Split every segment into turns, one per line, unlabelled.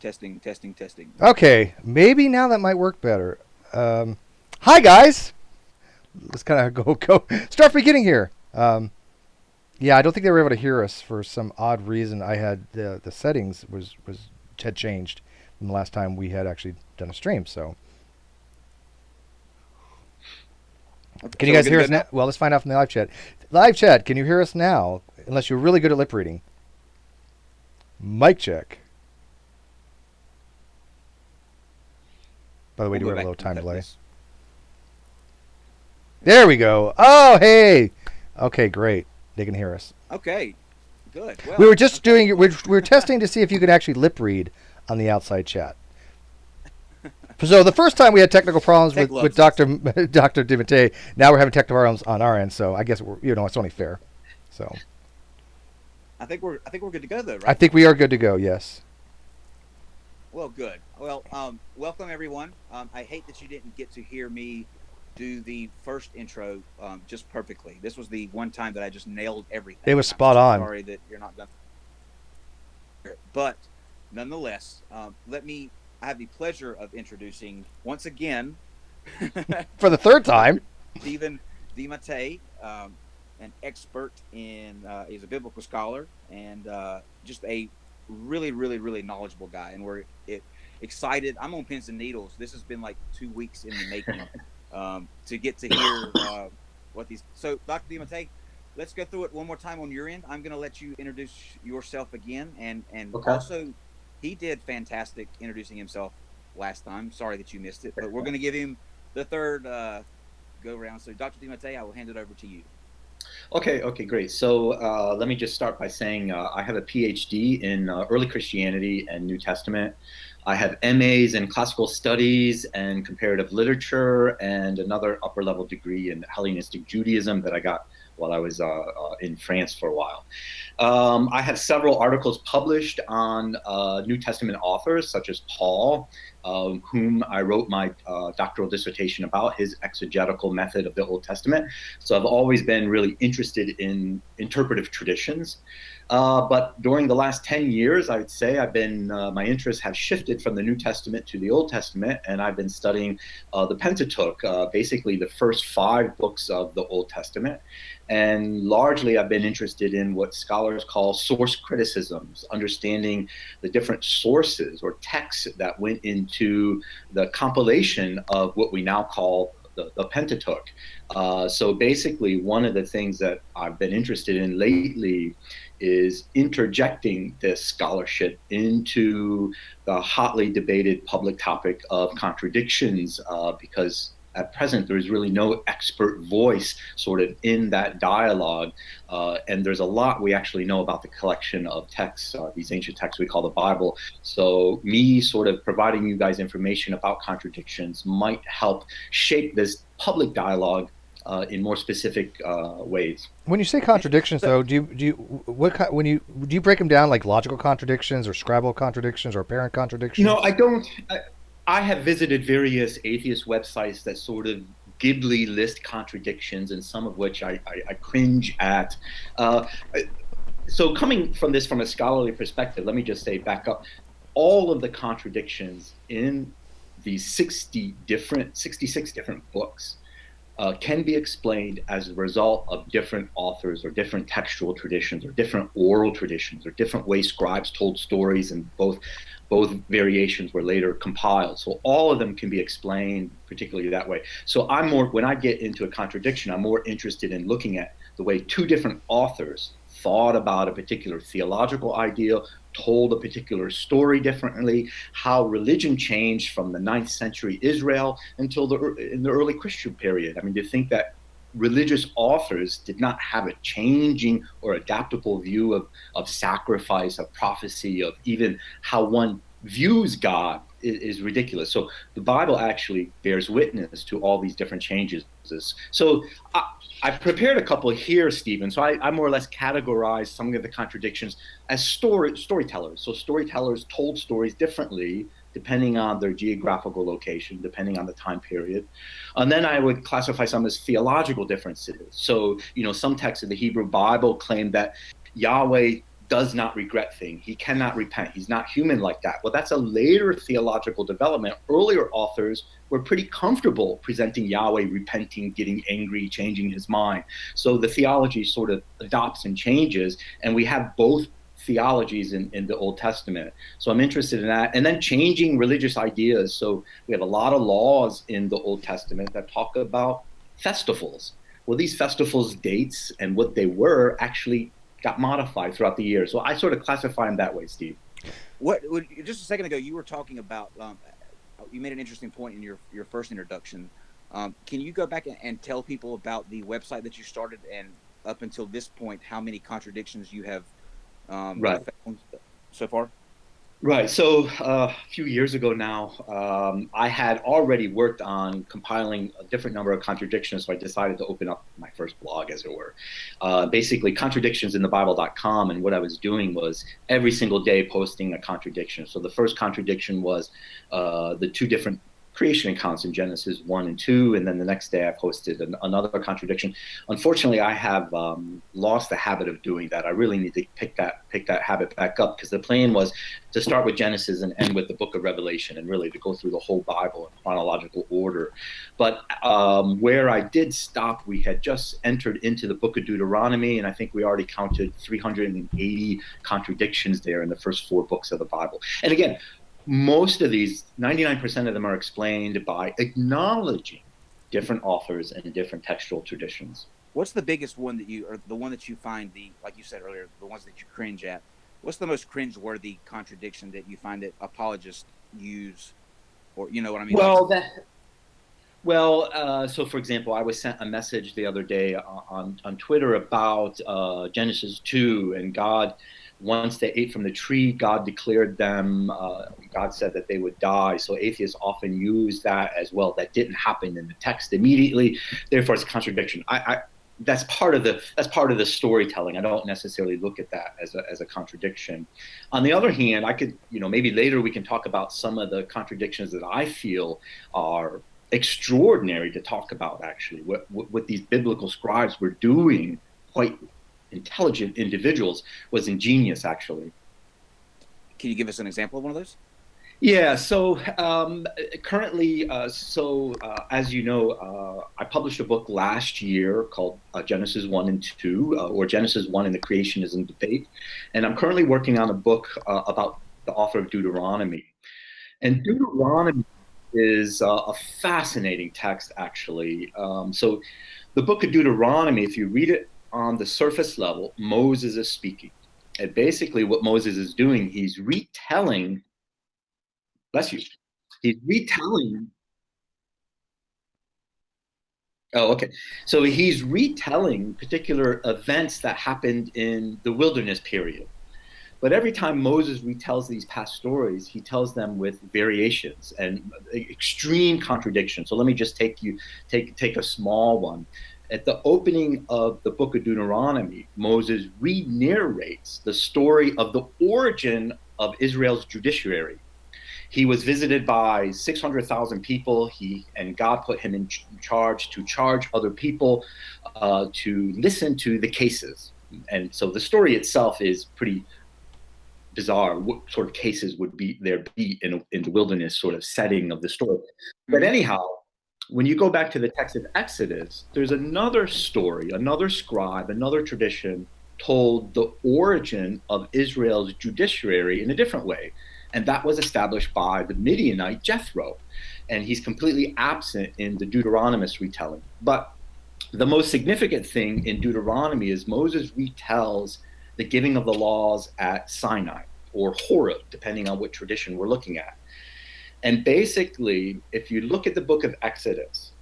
Testing, testing, testing.
Okay, maybe now that might work better. Hi guys. Let's kind of go start from the beginning here. Yeah, I don't think they were able to hear us for some odd reason. I had the settings had changed from the last time we had actually done a stream. So,
Okay,
can
so
you guys
we're
hear
good
us
to go
now? Well, let's find out from the live chat. Live chat, can you hear us now? Unless you're really good at lip reading. Mic check. By the way, do we
We'll
have
go
a little
back and
time
cut
delay?
this.
There we go. Oh, hey. Okay, great. They can hear us.
Okay, good. Well,
We were just
okay.
doing. We were testing to see if you could actually lip read on the outside chat. So the first time we had technical problems
Tech
with
loves
Dr. DiMattei. Now we're having technical problems on our end. So I guess it's only fair. So
I think we're good to go though, right?
I think we are good to go. Yes.
Well, good. Well, welcome everyone. I hate that you didn't get to hear me do the first intro just perfectly. This was the one time that I just nailed everything.
It was spot on.
Sorry that you're not done. But nonetheless, I have the pleasure of introducing once again
For the third time.
Stephen DiMattei, an expert in, he's a biblical scholar and just a really, really, really knowledgeable guy. And we're excited. I'm on pins and needles. This has been like 2 weeks in the making to get to hear what these. So, Dr. DiMattei, let's go through it one more time on your end. I'm going to let you introduce yourself again. And
okay.
Also, he did fantastic introducing himself last time. Sorry that you missed it, but we're going to give him the third go round. So, Dr. DiMattei, I will hand it over to you.
Okay, great. So let me just start by saying I have a PhD in early Christianity and New Testament. I have MAs in classical studies and comparative literature and another upper level degree in Hellenistic Judaism that I got while I was in France for a while. I have several articles published on New Testament authors such as Paul, whom I wrote my doctoral dissertation about, his exegetical method of the Old Testament. So I've always been really interested in interpretive traditions. But during the last 10 years, I would say my interests have shifted from the New Testament to the Old Testament, and I've been studying the Pentateuch, basically the first 5 books of the Old Testament. And largely, I've been interested in what scholars call source criticisms, understanding the different sources or texts that went into the compilation of what we now call the Pentateuch. So basically, one of the things that I've been interested in lately is interjecting this scholarship into the hotly debated public topic of contradictions, because at present there is really no expert voice sort of in that dialogue, and there's a lot we actually know about the collection of texts, these ancient texts we call the Bible. So me sort of providing you guys information about contradictions might help shape this public dialogue in more specific ways.
When you say contradictions, though, do you break them down like logical contradictions or Scribal contradictions or apparent contradictions?
No, I don't. I have visited various atheist websites that sort of glibly list contradictions, and some of which I cringe at. So coming from this from a scholarly perspective, let me just say back up. All of the contradictions in these 66 different books can be explained as a result of different authors or different textual traditions or different oral traditions or different ways scribes told stories, and both variations were later compiled. So all of them can be explained particularly that way. So when I get into a contradiction, I'm more interested in looking at the way 2 different authors thought about a particular theological idea, told a particular story differently, how religion changed from the 9th century Israel until in the early Christian period. I mean, to think that religious authors did not have a changing or adaptable view of sacrifice, of prophecy, of even how one views God is ridiculous. So the Bible actually bears witness to all these different changes. So I've prepared a couple here, Stephen. So I more or less categorize some of the contradictions as storytellers. So storytellers told stories differently depending on their geographical location, depending on the time period. And then I would classify some as theological differences. So, some texts of the Hebrew Bible claim that Yahweh does not regret thing. He cannot repent. He's not human like that. Well, that's a later theological development. Earlier authors were pretty comfortable presenting Yahweh repenting, getting angry, changing his mind. So the theology sort of adopts and changes, and we have both theologies in the Old Testament. So I'm interested in that. And then changing religious ideas. So we have a lot of laws in the Old Testament that talk about festivals. Well, these festivals' dates and what they were actually got modified throughout the years. So I sort of classify them that way, Steve.
Just a second ago, you were talking about, you made an interesting point in your first introduction. Can you go back and tell people about the website that you started, and up until this point, how many contradictions you have
Right.
found so far?
Right. So a few years ago now, I had already worked on compiling a different number of contradictions. So I decided to open up my first blog, as it were. Basically, contradictionsinthebible.com. And what I was doing was every single day posting a contradiction. So the first contradiction was the two different creation accounts in Genesis 1 and 2, and then the next day I posted another contradiction. Unfortunately, I have lost the habit of doing that. I really need to pick that habit back up, because the plan was to start with Genesis and end with the book of Revelation, and really to go through the whole Bible in chronological order. But where I did stop, we had just entered into the book of Deuteronomy, and I think we already counted 380 contradictions there in the first 4 books of the Bible. And again, most of these, 99% of them, are explained by acknowledging different authors and different textual traditions.
What's the biggest one or the one that you find, like you said earlier, the ones that you cringe at? What's the most cringe-worthy contradiction that you find that apologists use, or you know what I mean?
So for example, I was sent a message the other day on Twitter about Genesis 2, and God, once they ate from the tree, God declared them, God said that they would die. So atheists often use that as well. That didn't happen in the text immediately. Therefore, it's a contradiction. That's part of the storytelling. I don't necessarily look at that as a contradiction. On the other hand, I could, maybe later we can talk about some of the contradictions that I feel are extraordinary to talk about, actually. What these biblical scribes were doing, quite intelligent individuals, was ingenious, actually.
Can you give us an example of one of those?
Yeah, so currently, as you know, I published a book last year called Genesis 1 and 2, or Genesis 1 in the Creationism Debate. And I'm currently working on a book about the author of Deuteronomy. And Deuteronomy is a fascinating text, actually. So the book of Deuteronomy, if you read it on the surface level, Moses is speaking. And basically what Moses is doing, he's retelling, bless you, he's retelling, oh, okay. So he's retelling particular events that happened in the wilderness period. But every time Moses retells these past stories, he tells them with variations and extreme contradictions. So let me just take a small one. At the opening of the book of Deuteronomy, Moses re-narrates the story of the origin of Israel's judiciary. He was visited by 600,000 people. And God put him in charge to charge other people to listen to the cases. And so the story itself is pretty bizarre. What sort of cases would be in the wilderness sort of setting of the story? But anyhow, when you go back to the text of Exodus, there's another story, another scribe, another tradition told the origin of Israel's judiciary in a different way. And that was established by the Midianite Jethro. And he's completely absent in the Deuteronomist retelling. But the most significant thing in Deuteronomy is Moses retells the giving of the laws at Sinai, or Horeb, depending on what tradition we're looking at. And basically, if you look at the book of Exodus,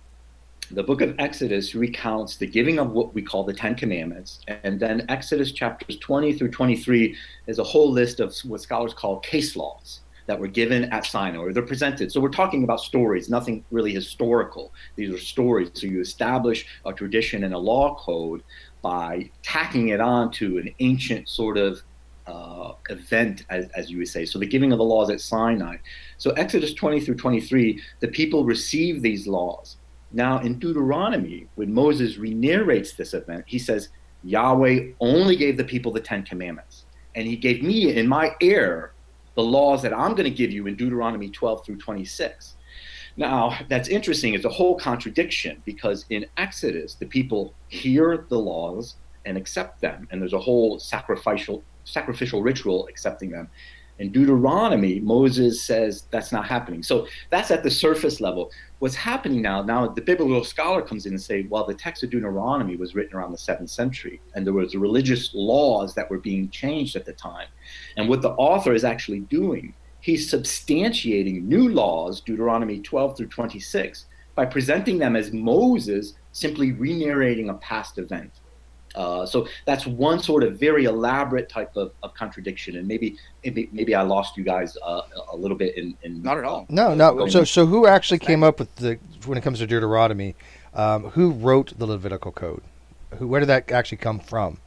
the book of Exodus recounts the giving of what we call the 10 Commandments. And then Exodus chapters 20 through 23 is a whole list of what scholars call case laws that were given at Sinai, or they're presented. So we're talking about stories, nothing really historical. These are stories. So you establish a tradition and a law code by tacking it on to an ancient sort of event, as you would say. So the giving of the laws at Sinai. So Exodus 20 through 23, the people receive these laws. Now in Deuteronomy, when Moses re-narrates this event, he says, Yahweh only gave the people the 10 Commandments. and he gave me in my ear the laws that I'm going to give you in Deuteronomy 12 through 26. Now, that's interesting. It's a whole contradiction because in Exodus, the people hear the laws and accept them, and there's a whole sacrificial ritual accepting them. In Deuteronomy, Moses says that's not happening. So that's at the surface level. What's happening now the biblical scholar comes in and say, well, the text of Deuteronomy was written around the 7th century, and there was religious laws that were being changed at the time. And what the author is actually doing, he's substantiating new laws, Deuteronomy 12 through 26, by presenting them as Moses simply re-narrating a past event. So that's one sort of very elaborate type of contradiction, and maybe I lost you guys a little bit in
Not at all.
No. So who actually came up with when it comes to Deuteronomy? Who wrote the Levitical code? Where did that actually come from?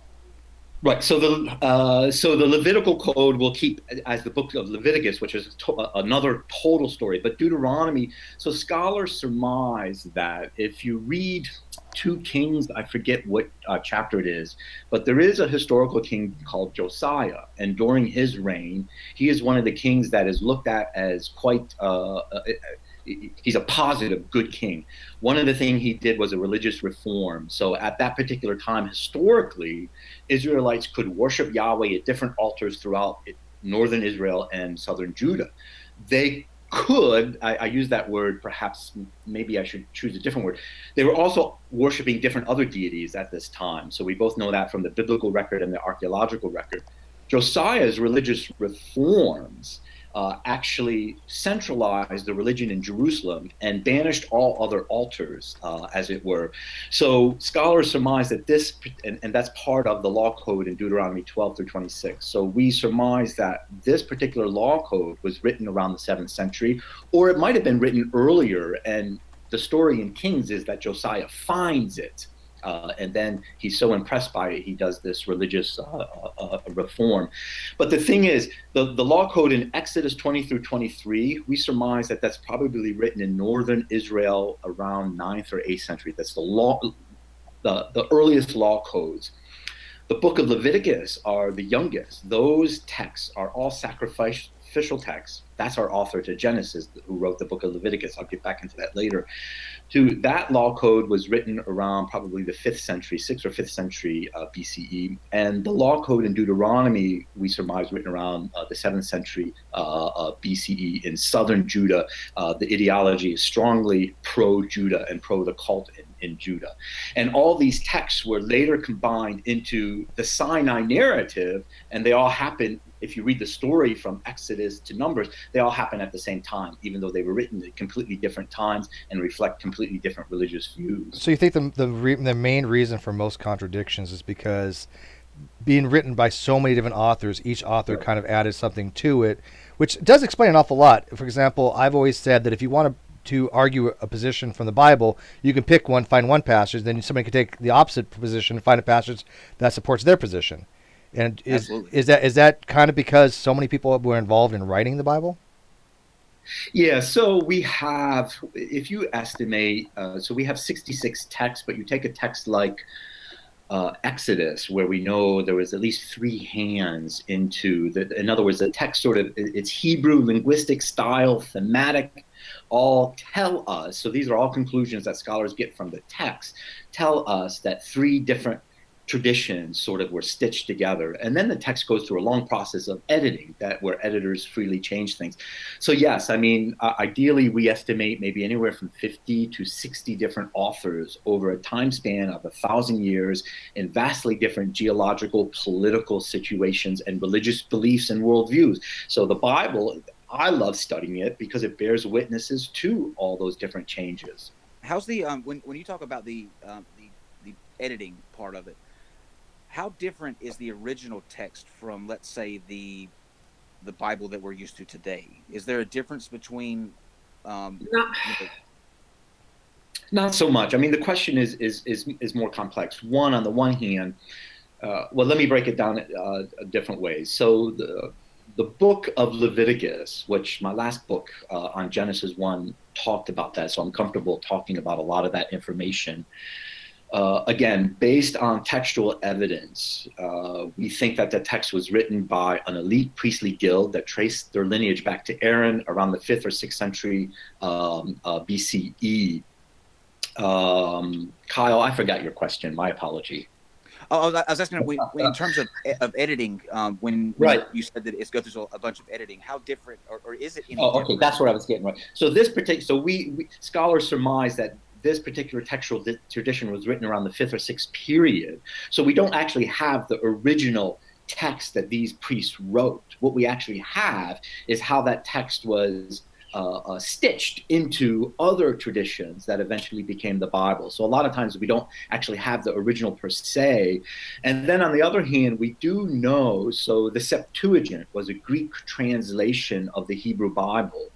Right. So the Levitical code will keep as the book of Leviticus, which is another total story. But Deuteronomy. So scholars surmise that if you read 2 Kings, I forget what chapter it is, but there is a historical king called Josiah, and during his reign, he is one of the kings that is looked at as quite. He's a positive, good king. One of the things he did was a religious reform. So at that particular time, historically, Israelites could worship Yahweh at different altars throughout northern Israel and southern Judah. They could, I use that word, perhaps maybe I should choose a different word. They were also worshiping different other deities at this time. So we both know that from the biblical record and the archaeological record. Josiah's religious reforms actually centralized the religion in Jerusalem and banished all other altars, as it were. So scholars surmise that this, and that's part of the law code in Deuteronomy 12 through 26. So we surmise that this particular law code was written around the 7th century, or it might have been written earlier. And the story in Kings is that Josiah finds it. And then he's so impressed by it, he does this religious reform. But the thing is, the law code in Exodus 20 through 23, we surmise that that's probably written in northern Israel around 9th or 8th century. That's the earliest law codes. The book of Leviticus are the youngest. Those texts are all sacrificial texts. That's our author to Genesis, who wrote the book of Leviticus. I'll get back into that later. That law code was written around probably the 5th century, 6th or 5th century BCE. And the law code in Deuteronomy, we surmise, written around the 7th century BCE in southern Judah. The ideology is strongly pro-Judah and pro the cult in Judah. And all these texts were later combined into the Sinai narrative, and they all happen. If you read the story from Exodus to Numbers, they all happen at the same time, even though they were written at completely different times and reflect completely different religious views.
So you think the main reason for most contradictions is because being written by so many different authors, each author kind of added something to it, which does explain an awful lot. For example, I've always said that if you want to argue a position from the Bible, you can pick one, find one passage, then somebody can take the opposite position and find a passage that supports their position. And is that kind of because so many people were involved in writing the Bible?
Yeah, so we have, if you estimate, so we have 66 texts, but you take a text like Exodus, where we know there was at least 3 hands into in other words, the text sort of, it's Hebrew, linguistic, style, thematic, all tell us, so these are all conclusions that scholars get from the text, tell us that 3 different traditions sort of were stitched together. And then the text goes through a long process of editing where editors freely change things. So yes, I mean, ideally we estimate maybe anywhere from 50 to 60 different authors over a time span of 1,000 years in vastly different geological, political situations and religious beliefs and worldviews. So the Bible, I love studying it because it bears witnesses to all those different changes.
How's the when you talk about the editing part of it, how different is the original text from, let's say, the Bible that we're used to today? Is there a difference between?
Not so much. I mean, the question is more complex. One, on the one hand, well, let me break it down different ways. So the book of Leviticus, which my last book on Genesis 1 talked about that, so I'm comfortable talking about a lot of that information. Again, based on textual evidence, we think that the text was written by an elite priestly guild that traced their lineage back to Aaron around the 5th or 6th century BCE. Kyle, I forgot your question. My apology.
Oh, I was asking, in terms of editing, when
Right.
you said that it's go through a bunch of editing, how different, or is it any
Oh,
different?
okay. That's where I was getting right. So this particular, so we scholars surmise that this particular textual tradition was written around the 5th or 6th period. So we don't actually have the original text that these priests wrote. What we actually have is how that text was stitched into other traditions that eventually became the Bible. So a lot of times we don't actually have the original per se. And then on the other hand, we do know, so the Septuagint was a Greek translation of the Hebrew Bible.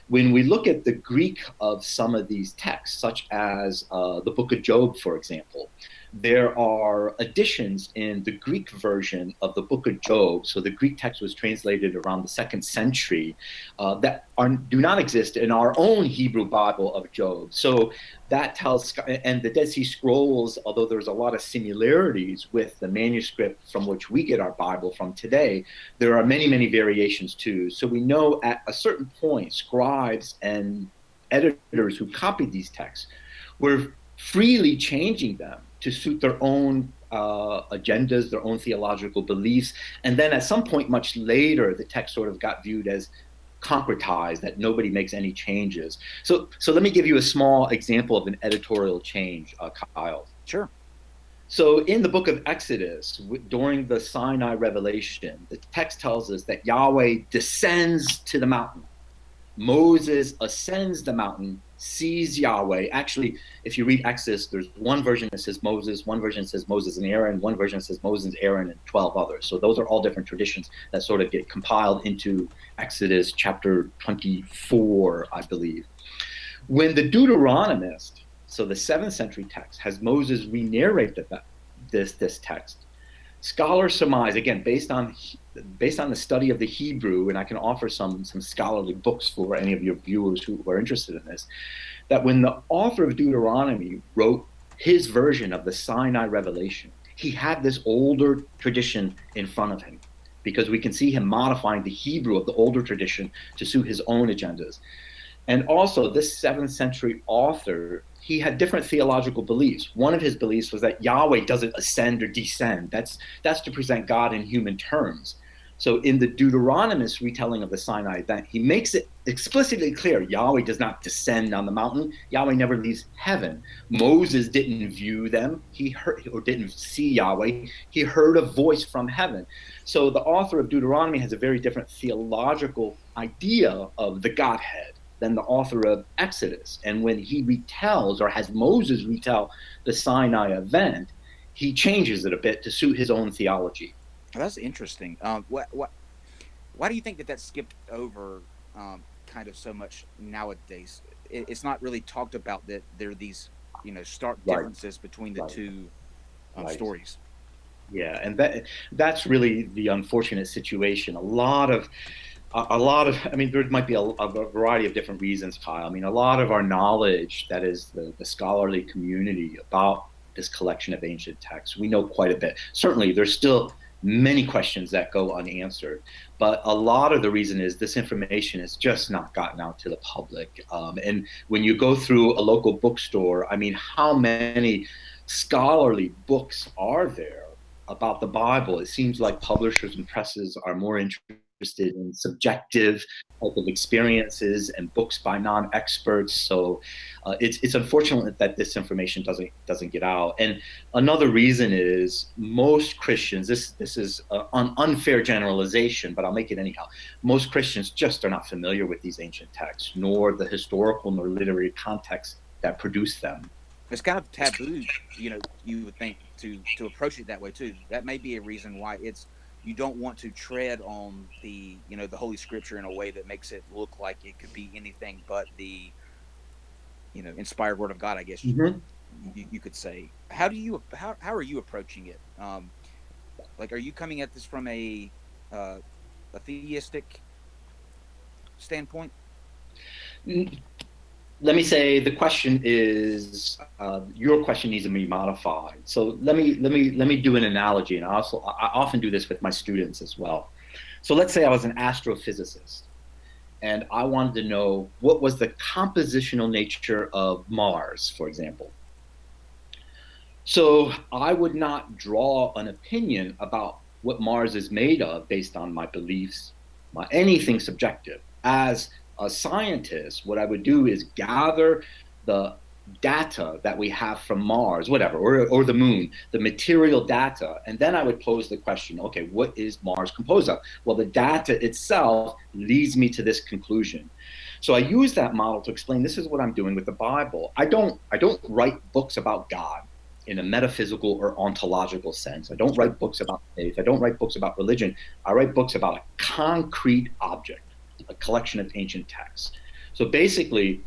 When we look at the Greek of some of these texts, such as the book of Job, for example, there are additions in the Greek version of the book of Job. So the Greek text was translated around the 2nd century that do not exist in our own Hebrew Bible of Job. So that tells, and the Dead Sea Scrolls, although there's a lot of similarities with the manuscript from which we get our Bible from today, there are many, many variations too. So we know at a certain point, scribes and editors who copied these texts were freely changing them to suit their own agendas, their own theological beliefs. And then at some point much later, the text sort of got viewed as concretized, that nobody makes any changes. So let me give you a small example of an editorial change, Kyle.
Sure.
So in the book of Exodus, during the Sinai revelation, the text tells us that Yahweh descends to the mountain. Moses ascends the mountain, sees Yahweh. Actually, if you read Exodus, there's one version that says Moses, one version says Moses and Aaron, one version says Moses, Aaron, and 12 others. So those are all different traditions that sort of get compiled into Exodus chapter 24, I believe. When the Deuteronomist, so the 7th century text, has Moses re-narrate this text, scholars surmise, again, based on the study of the Hebrew, and I can offer some scholarly books for any of your viewers who are interested in this, that when the author of Deuteronomy wrote his version of the Sinai revelation, he had this older tradition in front of him, because we can see him modifying the Hebrew of the older tradition to suit his own agendas. And also, this 7th century author, he had different theological beliefs. One of his beliefs was that Yahweh doesn't ascend or descend. That's to present God in human terms. So in the Deuteronomist retelling of the Sinai event, he makes it explicitly clear Yahweh does not descend on the mountain. Yahweh never leaves heaven. Moses didn't view them. He heard, or didn't see Yahweh. He heard a voice from heaven. So the author of Deuteronomy has a very different theological idea of the Godhead than the author of Exodus. And when he retells, or has Moses retell, the Sinai event, he changes it a bit to suit his own theology.
That's interesting. Why do you think that skipped over kind of so much nowadays? It's not really talked about that there are these, stark differences between the two stories.
Yeah, and that's really the unfortunate situation. A lot of, I mean, there might be a variety of different reasons, Kyle. I mean, a lot of our knowledge, that is the scholarly community about this collection of ancient texts, we know quite a bit. Certainly, there's still many questions that go unanswered, but a lot of the reason is this information has just not gotten out to the public. And when you go through a local bookstore, I mean, how many scholarly books are there about the Bible? It seems like publishers and presses are more interested in subjective type of experiences and books by non-experts. So it's unfortunate that this information doesn't get out. And another reason is most Christians, this is an unfair generalization, but I'll make it anyhow. Most Christians just are not familiar with these ancient texts, nor the historical nor literary context that produced them.
It's kind of taboo, you would think to approach it that way too. That may be a reason why you don't want to tread on the Holy Scripture in a way that makes it look like it could be anything but the inspired Word of God, I guess
Mm-hmm.
you could say. How are you approaching it? Like, are you coming at this from a theistic standpoint?
let me say the question is your question needs to be modified. So let me do an analogy, and I often do this with my students as well. So let's say I was an astrophysicist, and I wanted to know what was the compositional nature of Mars, for example. So I would not draw an opinion about what Mars is made of based on my beliefs, anything subjective. As a scientist, what I would do is gather the data that we have from Mars, whatever, or the moon, the material data, and then I would pose the question, okay, what is Mars composed of? Well, the data itself leads me to this conclusion. So I use that model to explain this is what I'm doing with the Bible. I don't write books about God in a metaphysical or ontological sense. I don't write books about faith. I don't write books about religion. I write books about a concrete object, a collection of ancient texts. So basically,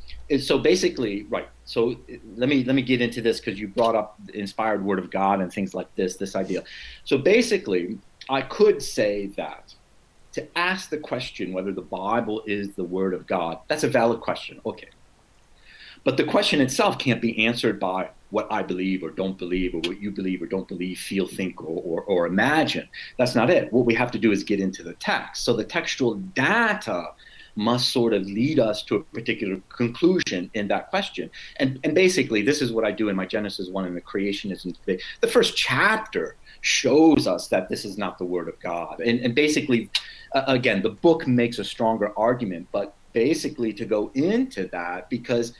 right. So let me get into this because you brought up the inspired word of God and things like this idea. So basically, I could say that to ask the question whether the Bible is the word of God, that's a valid question. Okay. But the question itself can't be answered by what I believe or don't believe, or what you believe or don't believe, feel, think, or imagine. That's not it. What we have to do is get into the text. So the textual data must sort of lead us to a particular conclusion in that question. And basically, this is what I do in my Genesis 1 and the creationism debate. The first chapter shows us that this is not the word of God. And basically, again, the book makes a stronger argument, but basically to go into that, because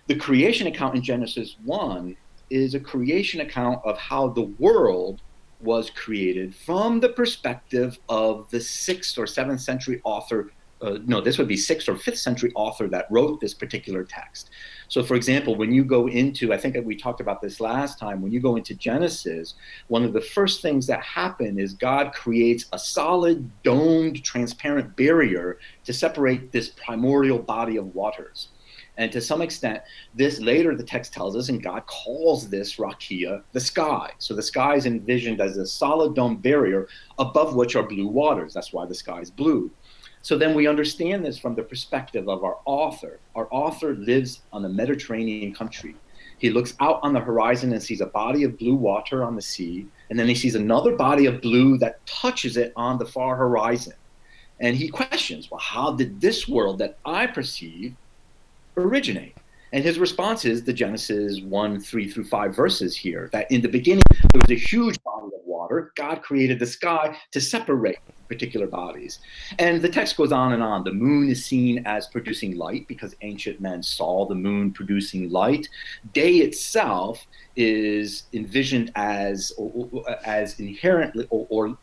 the creation account in Genesis 1 is a creation account of how the world was created from the perspective of the 6th or 7th century author. No, this would be 6th or 5th century author that wrote this particular text. So, for example, when you go into, I think we talked about this last time, when you go into Genesis, one of the first things that happen is God creates a solid, domed, transparent barrier to separate this primordial body of waters. And to some extent, this later the text tells us, and God calls this rakia the sky. So the sky is envisioned as a solid dome barrier above which are blue waters. That's why the sky is blue. So then we understand this from the perspective of our author. Our author lives on the Mediterranean country. He looks out on the horizon and sees a body of blue water on the sea, and then he sees another body of blue that touches it on the far horizon. And he questions, well, how did this world that I perceive originate? And his response is the Genesis 1, 3 through 5 verses here, that in the beginning there was a huge body of water. God created the sky to separate particular bodies. And the text goes on and on. The moon is seen as producing light because ancient men saw the moon producing light. Day itself is envisioned as inherently, or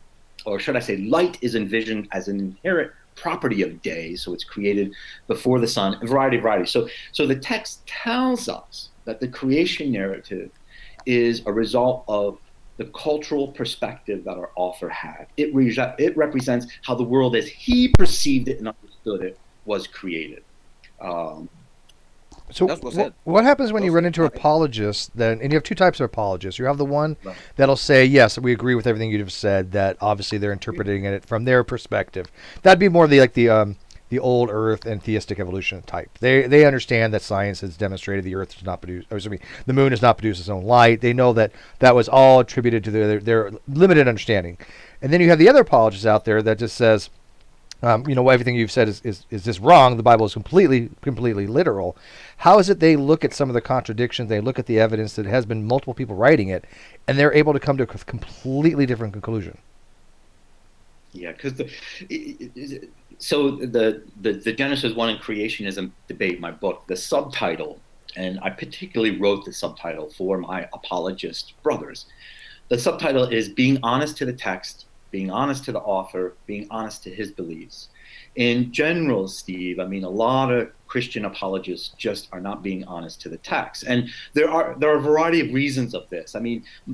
should I say, light is envisioned as an inherent property of day, so it's created before the sun, a variety. So the text tells us that the creation narrative is a result of the cultural perspective that our author had. It represents how the world as he perceived it and understood it was created.
So what happens when you run into apologists then, and you have two types of apologists. You have the one that'll say, yes, we agree with everything you've said, that obviously they're interpreting it from their perspective. That'd be more the old Earth and theistic evolution type. They understand that science has demonstrated the Earth does not produce, the moon does not produce its own light. They know that was all attributed to their limited understanding. And then you have the other apologist out there that just says, everything you've said is just wrong. The Bible is completely literal. How is it they look at some of the contradictions, they look at the evidence that has been multiple people writing it, and they're able to come to a completely different conclusion?
Yeah, because the Genesis 1 and creationism debate, my book, the subtitle, and I particularly wrote the subtitle for my apologist brothers. The subtitle is Being Honest to the Text, being honest to the author, being honest to his beliefs. In general, Steve, a lot of Christian apologists just are not being honest to the text. And there are a variety of reasons of this.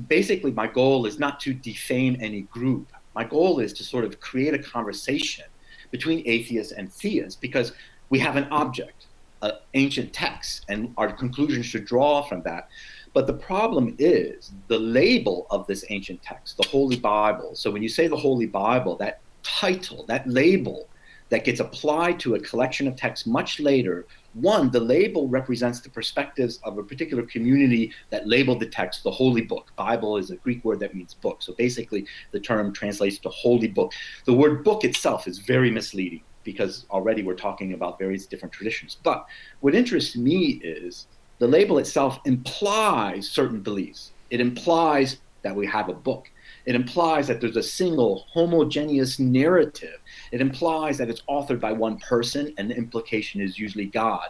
Basically, my goal is not to defame any group. My goal is to sort of create a conversation between atheists and theists, because we have an object, an ancient text, and our conclusions should draw from that. But the problem is the label of this ancient text, the Holy Bible. So when you say the Holy Bible, that title, that label that gets applied to a collection of texts much later. One, the label represents the perspectives of a particular community that labeled the text the holy book. Bible is a Greek word that means book. So basically, the term translates to holy book. The word book itself is very misleading because already we're talking about various different traditions. But what interests me is the label itself implies certain beliefs. It implies that we have a book. It implies that there's a single homogeneous narrative. It implies that it's authored by one person, and the implication is usually God.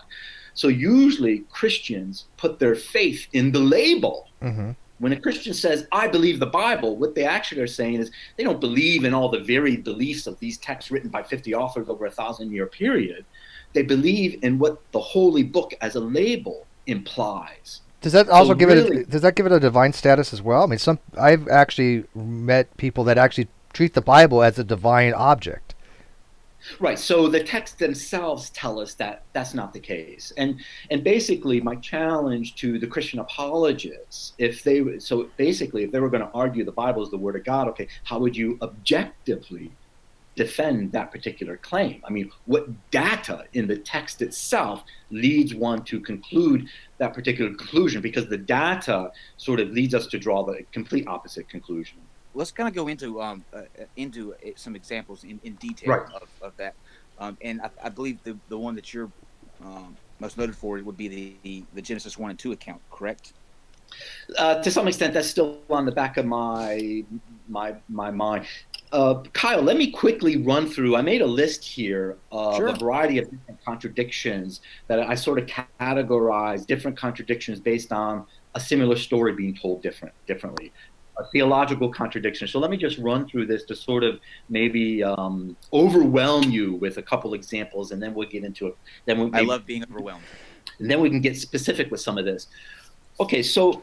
So usually Christians put their faith in the label.
Mm-hmm.
When a Christian says, I believe the Bible, what they actually are saying is they don't believe in all the varied beliefs of these texts written by 50 authors over a 1,000-year period. They believe in what the holy book as a label implies.
Does that also give
really,
it? Does that give it a divine status as well? I mean, I've actually met people that actually treat the Bible as a divine object.
Right. So the texts themselves tell us that that's not the case. And basically, my challenge to the Christian apologists, if they were going to argue the Bible is the Word of God, okay, how would you objectively defend that particular claim? I mean, what data in the text itself leads one to conclude that particular conclusion? Because the data sort of leads us to draw the complete opposite conclusion.
Let's kind of go into some examples in detail
Right.
of that. And I believe the one that you're most noted for would be the Genesis 1 and 2 account, correct?
To some extent, that's still on the back of my mind. Kyle, let me quickly run through. I made a list here of
Sure.
a variety of different contradictions that I sort of categorized different contradictions based on a similar story being told differently. A theological contradiction. So let me just run through this to sort of maybe overwhelm you with a couple examples, and then we'll get into it.
I love being overwhelmed.
And then we can get specific with some of this. Okay, so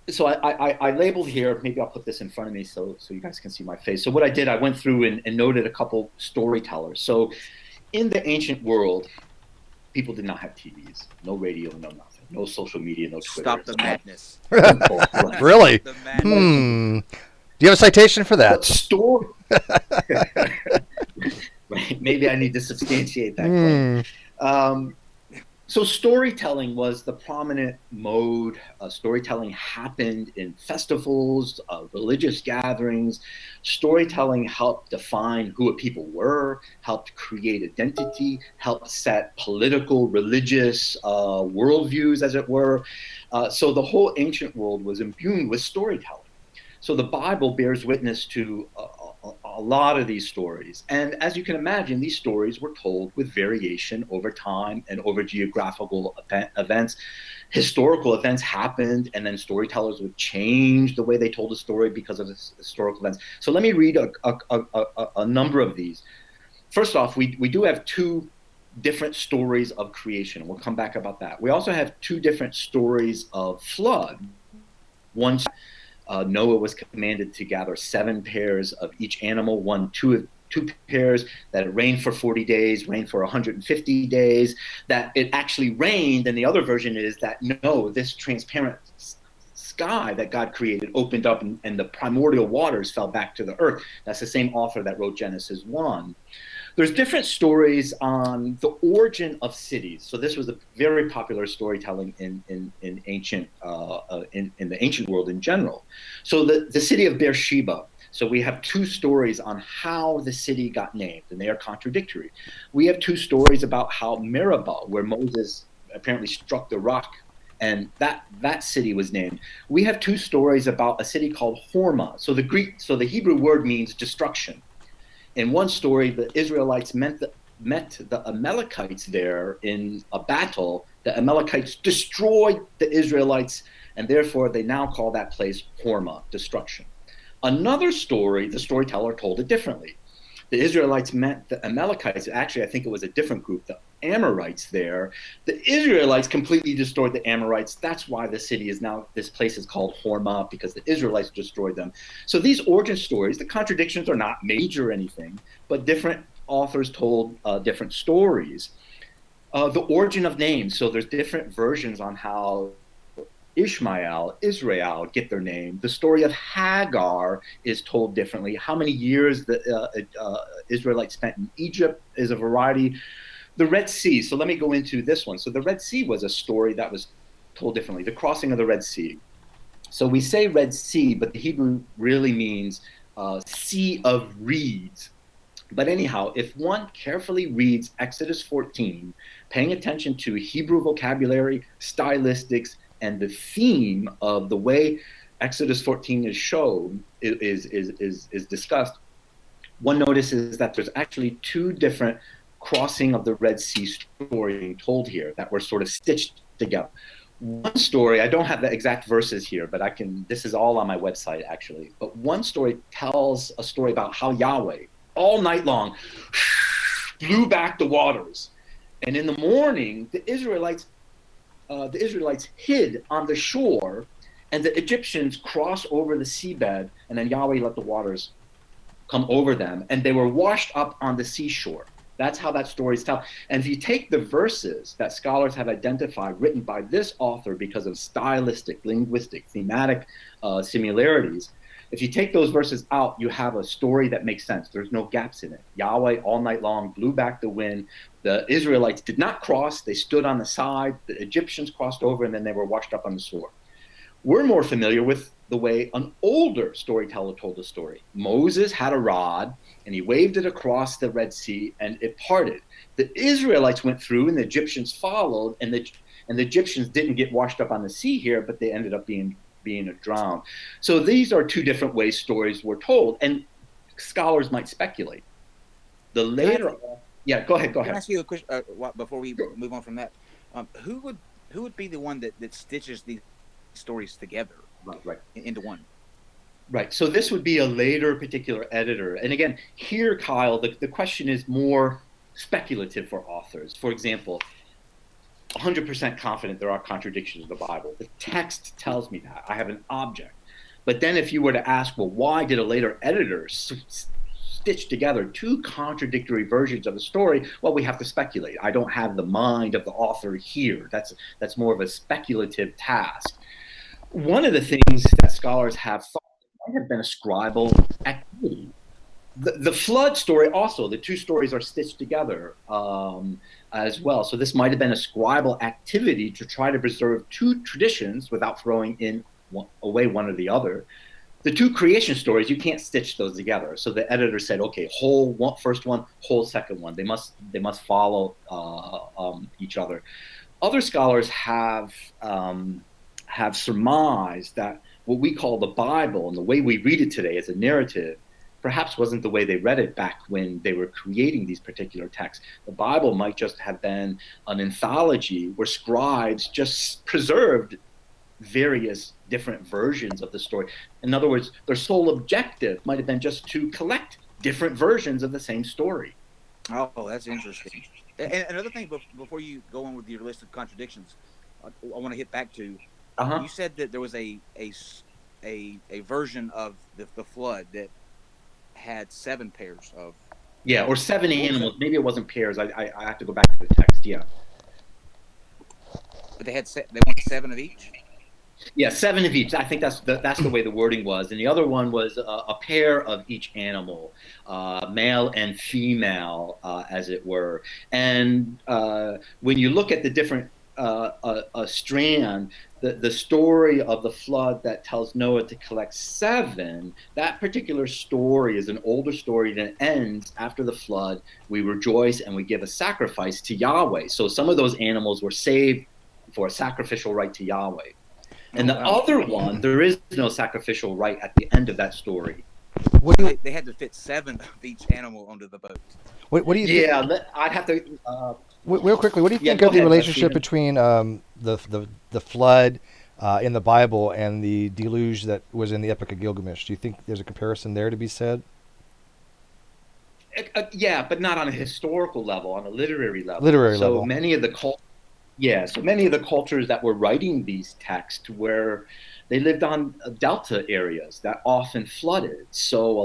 I labeled here, maybe I'll put this in front of me so you guys can see my face. So what I did, I went through and noted a couple storytellers. So in the ancient world, people did not have TVs, no radio, no nothing, no social media, no Twitter.
Stop the madness.
Really?
The madness.
Do you have a citation for that?
Right. Maybe I need to substantiate that claim. So storytelling was the prominent mode. Storytelling happened in festivals, religious gatherings. Storytelling helped define who a people were, helped create identity, helped set political, religious worldviews, as it were. So the whole ancient world was imbued with storytelling. So the Bible bears witness to a lot of these stories. And as you can imagine, these stories were told with variation over time and over geographical events. Historical events happened, and then storytellers would change the way they told a story because of historical events. So let me read a number of these. First off, we do have two different stories of creation. We'll come back about that. We also have two different stories of flood. One, Noah was commanded to gather 7 pairs of each animal, two pairs, that it rained for 40 days, rained for 150 days, that it actually rained, and the other version is that, no, this transparent sky that God created opened up and the primordial waters fell back to the earth. That's the same author that wrote Genesis 1. There's different stories on the origin of cities. So this was a very popular storytelling in ancient in the ancient world in general. So the city of Beersheba. So we have two stories on how the city got named, and they are contradictory. We have two stories about how Meribah, where Moses apparently struck the rock, and that city was named. We have two stories about a city called Hormah. So the Hebrew word means destruction. In one story, the Israelites met the Amalekites there in a battle. The Amalekites destroyed the Israelites, and therefore they now call that place Hormah, destruction. Another story, the storyteller told it differently. The Israelites met the Amalekites. Actually, I think it was a different group, the Amorites there. The Israelites completely destroyed the Amorites. That's why this place is called Hormah, because the Israelites destroyed them. So these origin stories, the contradictions are not major or anything, but different authors told different stories. The origin of names. So there's different versions on how Ishmael, Israel get their name. The story of Hagar is told differently. How many years the Israelites spent in Egypt is a variety. The Red Sea. So let me go into this one. So the Red Sea was a story that was told differently. The crossing of the Red Sea. So we say Red Sea, but the Hebrew really means sea of reeds. But anyhow, if one carefully reads Exodus 14, paying attention to Hebrew vocabulary, stylistics, and the theme of the way Exodus 14 is shown, is discussed, one notices that there's actually two different crossing of the Red Sea story being told here that were sort of stitched together. One story, I don't have the exact verses here, but this is all on my website actually. But one story tells a story about how Yahweh, all night long, blew back the waters. And in the morning, the Israelites hid on the shore, and the Egyptians crossed over the seabed, and then Yahweh let the waters come over them, and they were washed up on the seashore. That's how that story is told. And if you take the verses that scholars have identified, written by this author because of stylistic, linguistic, thematic similarities, if you take those verses out, you have a story that makes sense. There's no gaps in it. Yahweh all night long blew back the wind. The Israelites did not cross. They stood on the side. The Egyptians crossed over, and then they were washed up on the shore. We're more familiar with the way an older storyteller told the story. Moses had a rod, and he waved it across the Red Sea, and it parted. The Israelites went through, and the Egyptians followed, and the Egyptians didn't get washed up on the sea here, but they ended up being drowned. So these are two different ways stories were told, and scholars might speculate. The later, yeah, go ahead.
Can I ask you a question before we move on from that? Who would be the one that stitches these stories together,
right,
into one?
Right. So this would be a later particular editor. And again, here, Kyle, the question is more speculative for authors. For example, 100% confident there are contradictions in the Bible. The text tells me that. I have an object. But then if you were to ask, well, why did a later editor stitch together two contradictory versions of the story? Well, we have to speculate. I don't have the mind of the author here. That's more of a speculative task. One of the things that scholars have thought might have been a scribal activity. The flood story also, the two stories are stitched together as well. So this might have been a scribal activity to try to preserve two traditions without throwing away one or the other. The two creation stories, you can't stitch those together. So the editor said, okay, whole first one, whole second one. They must follow each other. Other scholars have surmised that what we call the Bible and the way we read it today as a narrative perhaps wasn't the way they read it back when they were creating these particular texts. The Bible might just have been an anthology where scribes just preserved various different versions of the story. In other words, their sole objective might have been just to collect different versions of the same story.
Oh, that's interesting. And another thing, before you go on with your list of contradictions, I want to hit back to, you said that there was a version of the flood that had 7 pairs of,
or 7 animals. Maybe it wasn't pairs. I have to go back to the text. Yeah,
but they wanted 7 of each.
Yeah, 7 of each. I think that's the way the wording was. And the other one was a pair of each animal, male and female, as it were. And when you look at the different strand, the story of the flood that tells Noah to collect 7, that particular story is an older story that ends after the flood. We rejoice and we give a sacrifice to Yahweh. So some of those animals were saved for a sacrificial right to Yahweh. And the other one, there is no sacrificial right at the end of that story.
They had to fit 7 of each animal onto the boat.
What do you think?
Yeah, I'd have to...
real quickly, what do you think of the relationship between the flood in the Bible and the deluge that was in the Epic of Gilgamesh? Do you think there's a comparison there to be said?
Yeah, but not on a historical level, on a literary level.
So
many of the cultures that were writing these texts were They lived on delta areas that often flooded. So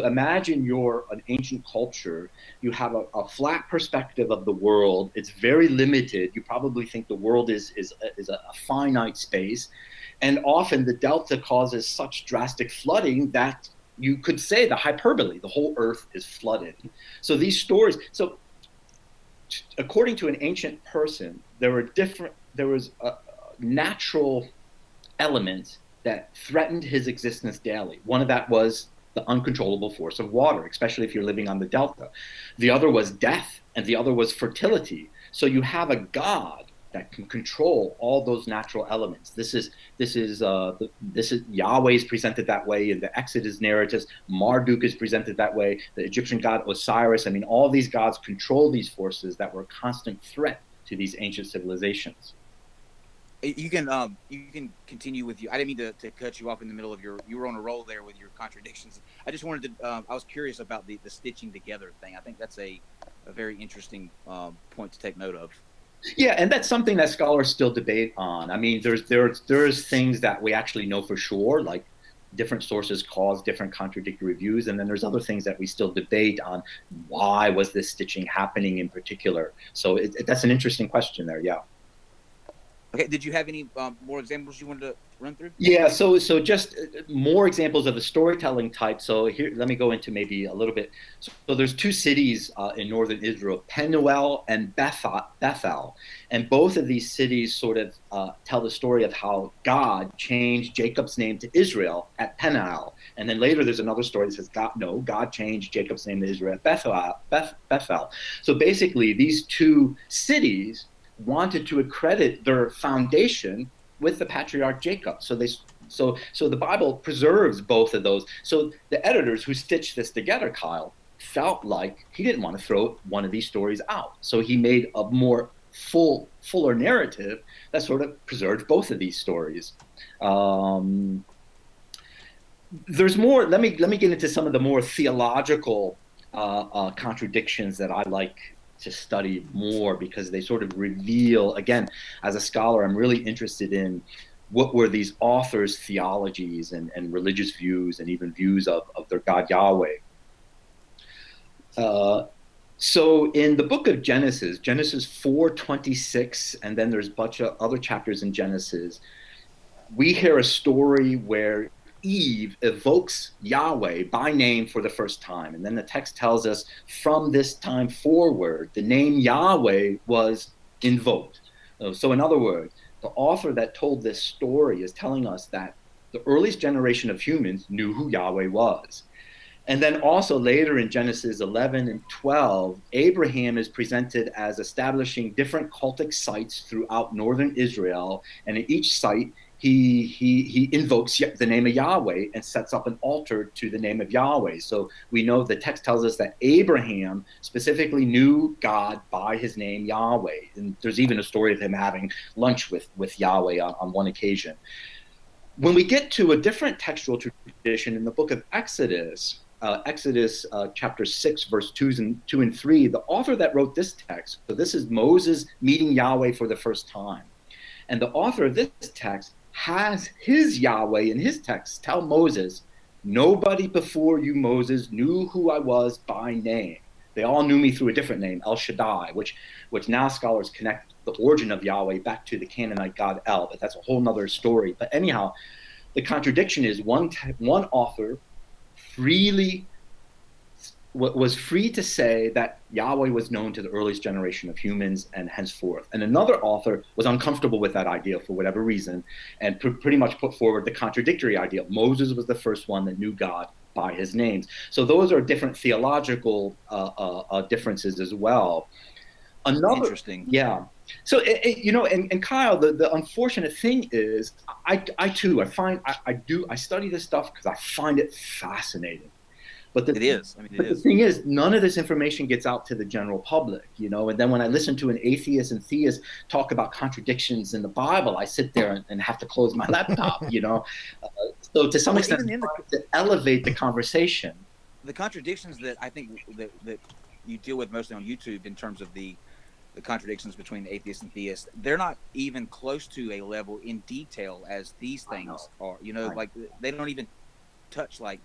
imagine you're an ancient culture. You have a flat perspective of the world. It's very limited. You probably think the world is a finite space. And often the delta causes such drastic flooding that you could say the hyperbole, the whole earth is flooded. So these stories, so according to an ancient person, there was a natural element that threatened his existence daily. One of that was the uncontrollable force of water, especially if you're living on the delta. The other was death, and the other was fertility. So you have a God that can control all those natural elements. This is Yahweh is presented that way in the Exodus narratives. Marduk is presented that way. The Egyptian god Osiris. I mean, all these gods control these forces that were a constant threat to these ancient civilizations.
You can continue with you. I didn't mean to cut you off in the middle of you were on a roll there with your contradictions. I just wanted to, I was curious about the stitching together thing. I think that's a very interesting point to take note of.
Yeah, and that's something that scholars still debate on. I mean, there's things that we actually know for sure, like different sources cause different contradictory views, and then there's other things that we still debate on. Why was this stitching happening in particular? So that's an interesting question there. Yeah.
Okay. Did you have any more examples you wanted to run through?
Yeah. So just more examples of the storytelling type. So here, let me go into maybe a little bit. So there's two cities in northern Israel, Penuel and Bethel, and both of these cities sort of tell the story of how God changed Jacob's name to Israel at Penuel, and then later there's another story that says God changed Jacob's name to Israel at Bethel. So basically, these two cities wanted to accredit their foundation with the patriarch Jacob. So the Bible preserves both of those. So the editors who stitched this together, Kyle, felt like he didn't want to throw one of these stories out. So he made a more fuller narrative that sort of preserved both of these stories. There's more. Let me get into some of the more theological contradictions that I like to study more, because they sort of reveal, again, as a scholar, I'm really interested in what were these authors' theologies and religious views and even views of their God Yahweh. So in the book of Genesis 4:26, and then there's a bunch of other chapters in Genesis, we hear a story where Eve evokes Yahweh by name for the first time. And then the text tells us from this time forward, the name Yahweh was invoked. So in other words, the author that told this story is telling us that the earliest generation of humans knew who Yahweh was. And then also later in Genesis 11 and 12, Abraham is presented as establishing different cultic sites throughout northern Israel. And in each site, he invokes the name of Yahweh and sets up an altar to the name of Yahweh. So we know the text tells us that Abraham specifically knew God by his name Yahweh. And there's even a story of him having lunch with Yahweh on one occasion. When we get to a different textual tradition in the book of Exodus, chapter 6, verse 2 and 3, the author that wrote this text, so this is Moses meeting Yahweh for the first time. And the author of this text has his Yahweh in his text tell Moses, nobody before you, Moses, knew who I was by name. They all knew me through a different name, El Shaddai, which now scholars connect the origin of Yahweh back to the Canaanite god El, but that's a whole nother story. But anyhow, the contradiction is one author was free to say that Yahweh was known to the earliest generation of humans and henceforth. And another author was uncomfortable with that idea for whatever reason and pretty much put forward the contradictory idea. Moses was the first one that knew God by his names. So those are different theological differences as well.
Interesting.
Yeah. So, and Kyle, the unfortunate thing is, I study this stuff because I find it fascinating. But
it is.
The thing is, none of this information gets out to the general public, And then when I listen to an atheist and theist talk about contradictions in the Bible, I sit there and have to close my laptop, So to some extent, to elevate the conversation.
The contradictions that I think that you deal with mostly on YouTube in terms of the the contradictions between atheists and theists, they're not even close to a level in detail as these things are. You know, like they don't even touch like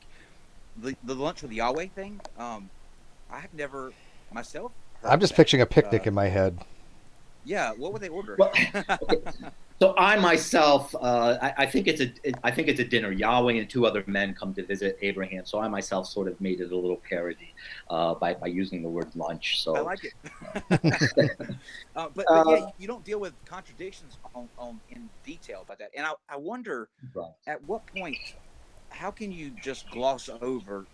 the lunch with Yahweh thing. I have never myself heard
I'm
of
just
that.
picturing a picnic in my head.
Yeah, what would they order?
Well, okay. So I myself, I think it's a dinner. Yahweh and two other men come to visit Abraham. So I myself sort of made it a little parody by using the word lunch.
I
So,
like it. But yeah, you don't deal with contradictions on in detail about that. And I wonder
right,
at what point, how can you just gloss over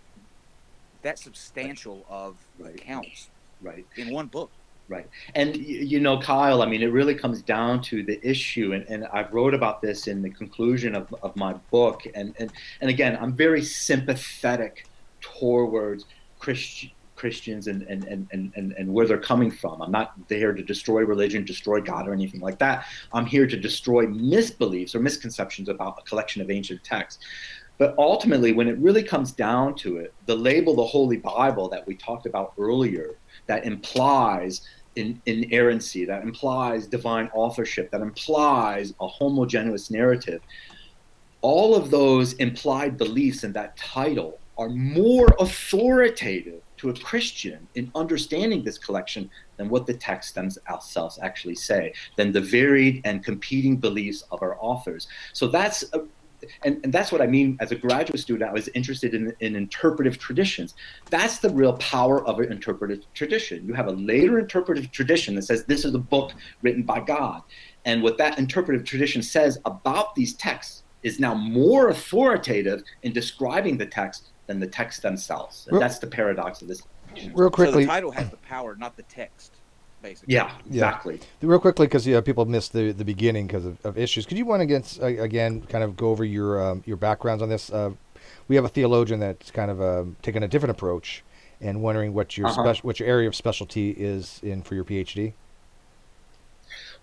that substantial of accounts
right.
in one book?
Right. And you know, Kyle, I mean, it really comes down to the issue. And I've wrote about this in the conclusion of my book. And again, I'm very sympathetic towards Christians and where they're coming from. I'm not there to destroy religion, destroy God, or anything like that. I'm here to destroy misbeliefs or misconceptions about a collection of ancient texts. But ultimately, when it really comes down to it, the label, the Holy Bible that we talked about earlier, that implies inerrancy, that implies divine authorship, that implies a homogeneous narrative, all of those implied beliefs in that title are more authoritative to a Christian in understanding this collection than what the texts themselves actually say, than the varied and competing beliefs of our authors. So that's and that's what I mean. As a graduate student, I was interested in interpretive traditions. That's the real power of an interpretive tradition. You have a later interpretive tradition that says this is a book written by God. And what that interpretive tradition says about these texts is now more authoritative in describing the text than the texts themselves. And that's the paradox of this.
Real quickly.
So the title has the power, not the text, basically.
Yeah, exactly.
Yeah. Real quickly, because people missed the beginning because of issues. Could you want to again kind of go over your backgrounds on this? We have a theologian that's kind of taken a different approach and wondering what your what your area of specialty is in for your PhD.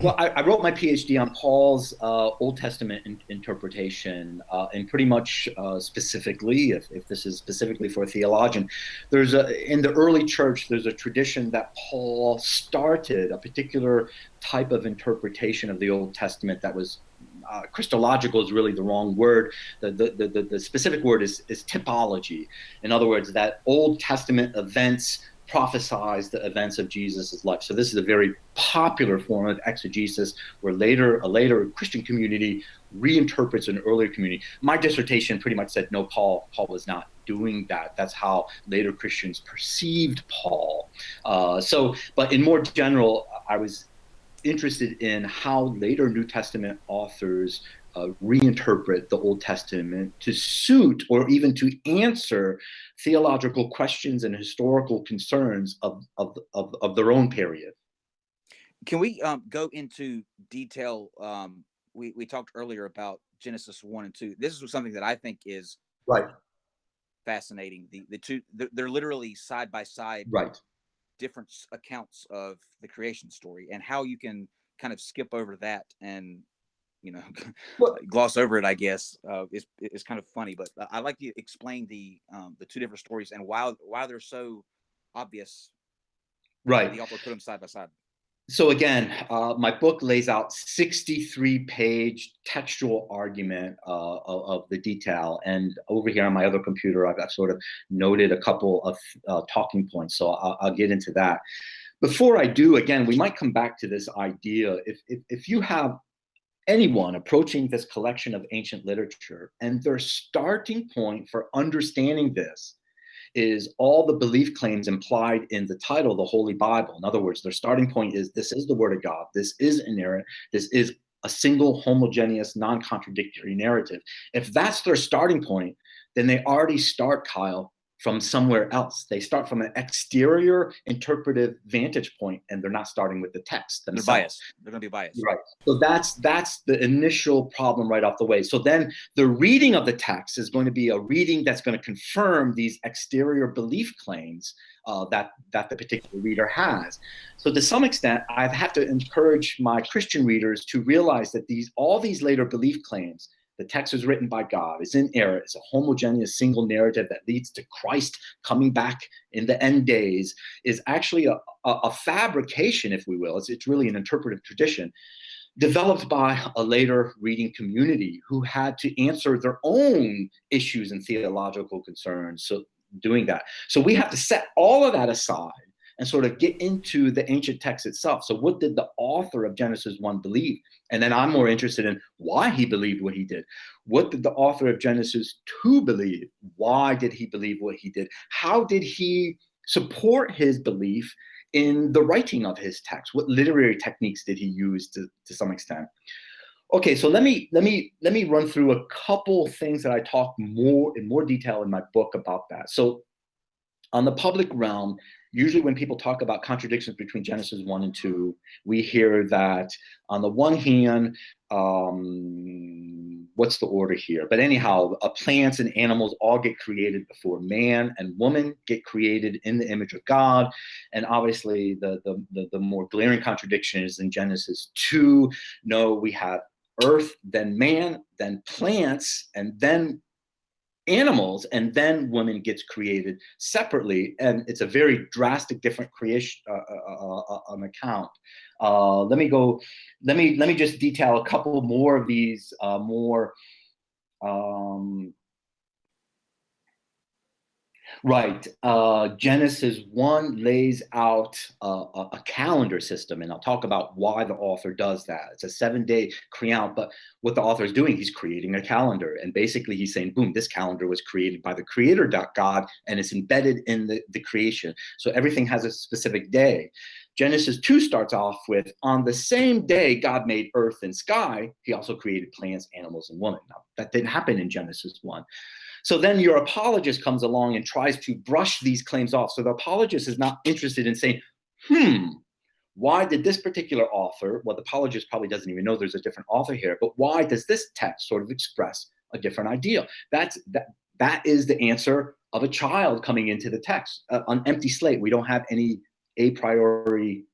Well, I wrote my PhD on Paul's Old Testament interpretation, and pretty much specifically, if this is specifically for a theologian, in the early church, there's a tradition that Paul started a particular type of interpretation of the Old Testament that was Christological is really the wrong word. The specific word is typology. In other words, that Old Testament events prophesies the events of Jesus' life. So this is a very popular form of exegesis where a later Christian community reinterprets an earlier community. My dissertation pretty much said, no, Paul was not doing that. That's how later Christians perceived Paul. But in more general, I was interested in how later New Testament authors reinterpret the Old Testament to suit or even to answer theological questions and historical concerns of their own period.
Can we go into detail? We talked earlier about Genesis 1 and 2. This is something that I think is fascinating. The two, they're literally side by side, different accounts of the creation story, and how you can kind of skip over that and gloss over it, I guess, is kind of funny. But I'd like to explain the two different stories and why they're so obvious.
Right.
The author put them side by side.
So again, my book lays out 63-page textual argument of the detail. And over here on my other computer, I've sort of noted a couple of talking points. So I'll get into that. Before I do, again, we might come back to this idea. If you have anyone approaching this collection of ancient literature and their starting point for understanding this is all the belief claims implied in the title, the Holy Bible. In other words, their starting point is this is the Word of God, this is inerrant, this is a single, homogeneous, non-contradictory narrative. If that's their starting point, then they already start, Kyle, from somewhere else. They start from an exterior interpretive vantage point, and they're not starting with the text themselves.
They're biased. They're going to be biased.
Right. So that's the initial problem right off the way. So then the reading of the text is going to be a reading that's going to confirm these exterior belief claims that the particular reader has. So to some extent, I've had to encourage my Christian readers to realize that all these later belief claims The text is written by God. It's inerrant. It's a homogeneous single narrative that leads to Christ coming back in the end days, is actually a fabrication, if we will. It's really an interpretive tradition developed by a later reading community who had to answer their own issues and theological concerns. So doing that. So we have to set all of that aside and sort of get into the ancient text itself. So what did the author of Genesis 1 believe? And then I'm more interested in why he believed what he did. What did the author of Genesis 2 believe? Why did he believe what he did? How did he support his belief in the writing of his text? What literary techniques did he use to some extent? Okay, so let me run through a couple things that I talk in more detail in my book about that. So on the public realm, usually when people talk about contradictions between Genesis 1 and 2, we hear that on the one hand, what's the order here? But anyhow, plants and animals all get created before man, and woman get created in the image of God. And obviously the more glaring contradiction is in Genesis 2. No, we have earth, then man, then plants, and then animals, and then woman gets created separately, and it's a very drastic different creation account. Let me just detail a couple more of these Right. Genesis 1 lays out a calendar system, and I'll talk about why the author does that. It's a 7-day count, but what the author is doing, he's creating a calendar. And basically he's saying, boom, this calendar was created by the creator God, and it's embedded in the creation. So everything has a specific day. Genesis 2 starts off with, on the same day God made earth and sky, he also created plants, animals, and woman. Now, that didn't happen in Genesis 1. So then your apologist comes along and tries to brush these claims off. So the apologist is not interested in saying, why did this particular author, well, the apologist probably doesn't even know there's a different author here, but why does this text sort of express a different idea? That is the answer of a child coming into the text, an empty slate. We don't have any a priori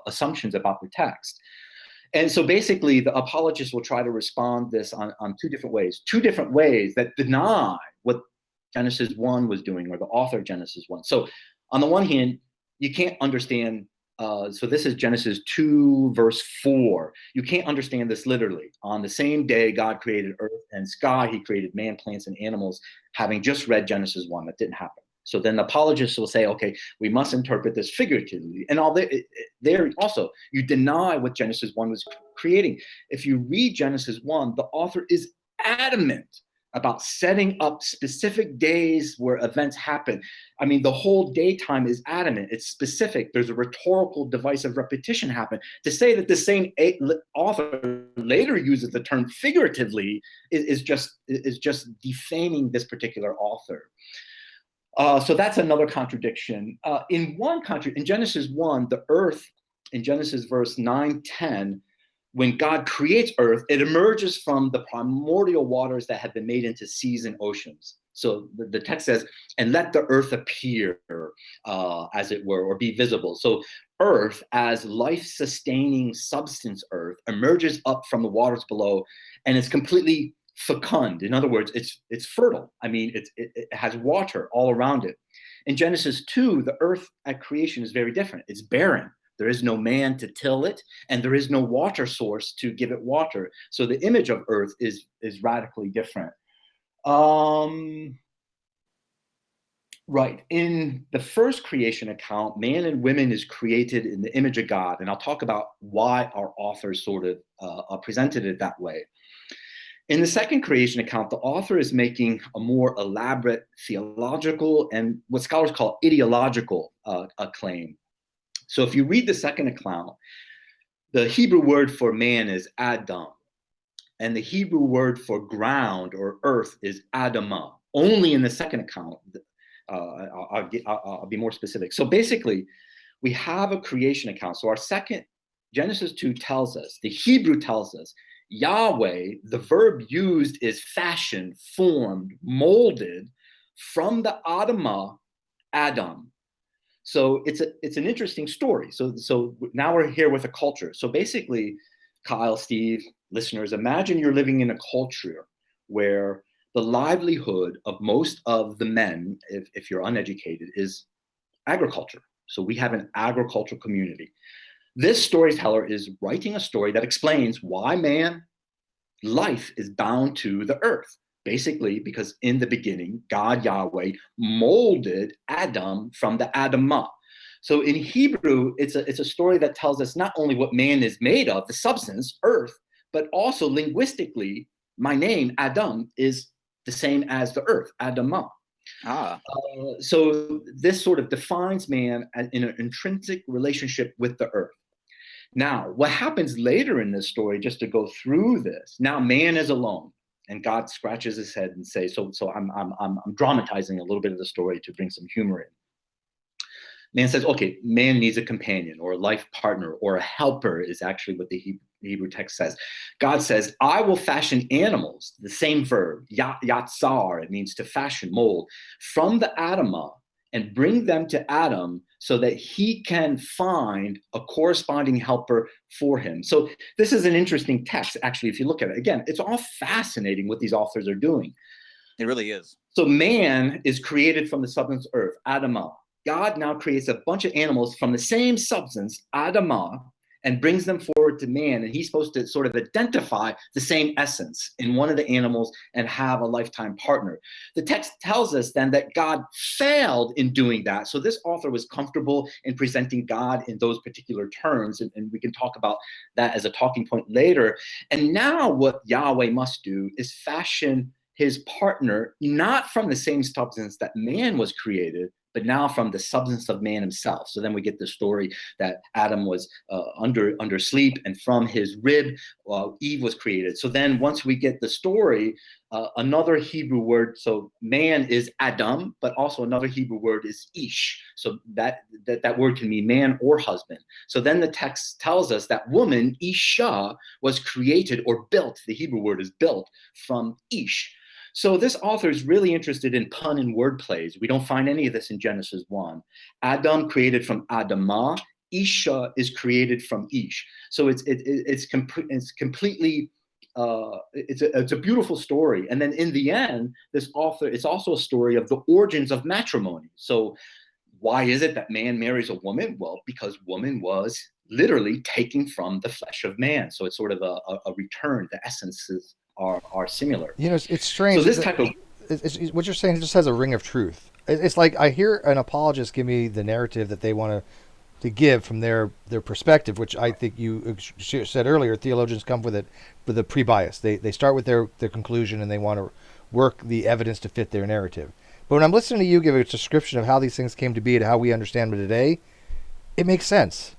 assumptions about the text. And so basically, the apologist will try to respond this on two different ways that deny what Genesis 1 was doing, or the author of Genesis 1. So on the one hand, you can't understand, so this is Genesis 2, verse 4. You can't understand this literally. On the same day God created earth and sky, he created man, plants, and animals, having just read Genesis 1. That didn't happen. So then the apologists will say, okay, we must interpret this figuratively. And there also, you deny what Genesis 1 was creating. If you read Genesis 1, the author is adamant about setting up specific days where events happen. I mean, the whole daytime is adamant. It's specific. There's a rhetorical device of repetition happen. To say that the same author later uses the term figuratively is just defaming this particular author. So that's another contradiction. In Genesis 1, the earth, in Genesis verse 9-10, when God creates earth, it emerges from the primordial waters that have been made into seas and oceans. So the text says, and let the earth appear, as it were, or be visible. So earth, as life-sustaining substance earth, emerges up from the waters below, and it's completely fecund. In other words, it's fertile. I mean, it has water all around it. In Genesis 2, the earth at creation is very different. It's barren. There is no man to till it, and there is no water source to give it water. So the image of earth is radically different. Right. In the first creation account, man and women is created in the image of God. And I'll talk about why our authors sort of presented it that way. In the second creation account, the author is making a more elaborate theological and what scholars call ideological claim. So if you read the second account, the Hebrew word for man is Adam, and the Hebrew word for ground or earth is Adamah. Only in the second account, I'll be more specific. So basically, we have a creation account. So our second, Genesis 2 tells us, the Hebrew tells us, Yahweh, the verb used is fashioned, formed, molded from the Adamah, Adam. So it's an interesting story. So now we're here with a culture. So basically, Kyle, Steve, listeners, imagine you're living in a culture where the livelihood of most of the men, if you're uneducated, is agriculture. So we have an agricultural community. This storyteller is writing a story that explains why man life is bound to the earth. Basically, because in the beginning, God Yahweh molded Adam from the Adamah. So in Hebrew, it's a story that tells us not only what man is made of, the substance, earth, but also linguistically, my name, Adam, is the same as the earth, Adamah. So this sort of defines man in an intrinsic relationship with the earth. Now, what happens later in this story, just to go through this, now man is alone, and God scratches his head and says, so I'm dramatizing a little bit of the story to bring some humor in. Man says, okay, man needs a companion or a life partner or a helper is actually what the Hebrew text says. God says, I will fashion animals, the same verb, yatsar, it means to fashion, mold, from the Adamah and bring them to Adam so that he can find a corresponding helper for him. So this is an interesting text, actually, if you look at it. Again, it's all fascinating what these authors are doing.
It really is.
So man is created from the substance earth, Adamah. God now creates a bunch of animals from the same substance, Adamah, and brings them forward to man. And he's supposed to sort of identify the same essence in one of the animals and have a lifetime partner. The text tells us then that God failed in doing that. So this author was comfortable in presenting God in those particular terms. And we can talk about that as a talking point later. And now what Yahweh must do is fashion his partner, not from the same substance that man was created, but now from the substance of man himself. So then we get the story that Adam was under sleep, and from his rib, Eve was created. So then once we get the story, another Hebrew word, so man is Adam, but also another Hebrew word is Ish. So that word can mean man or husband. So then the text tells us that woman, Isha, was created or built. The Hebrew word is built from Ish. So this author is really interested in pun and word plays. We don't find any of this in Genesis 1. Adam created from Adamah. Isha is created from Ish. So it's completely it's a beautiful story. And then in the end, this author, it's also a story of the origins of matrimony. So why is it that man marries a woman? Well, because woman was literally taken from the flesh of man. So it's sort of a return. The essences are similar.
You know, it's strange.
So this type of
what you're saying just has a ring of truth. It's like I hear an apologist give me the narrative that they want to give from their perspective, which I think you said earlier. Theologians come with it with a pre-bias. They start with their conclusion and they want to work the evidence to fit their narrative. But when I'm listening to you give a description of how these things came to be and how we understand them today, it makes sense.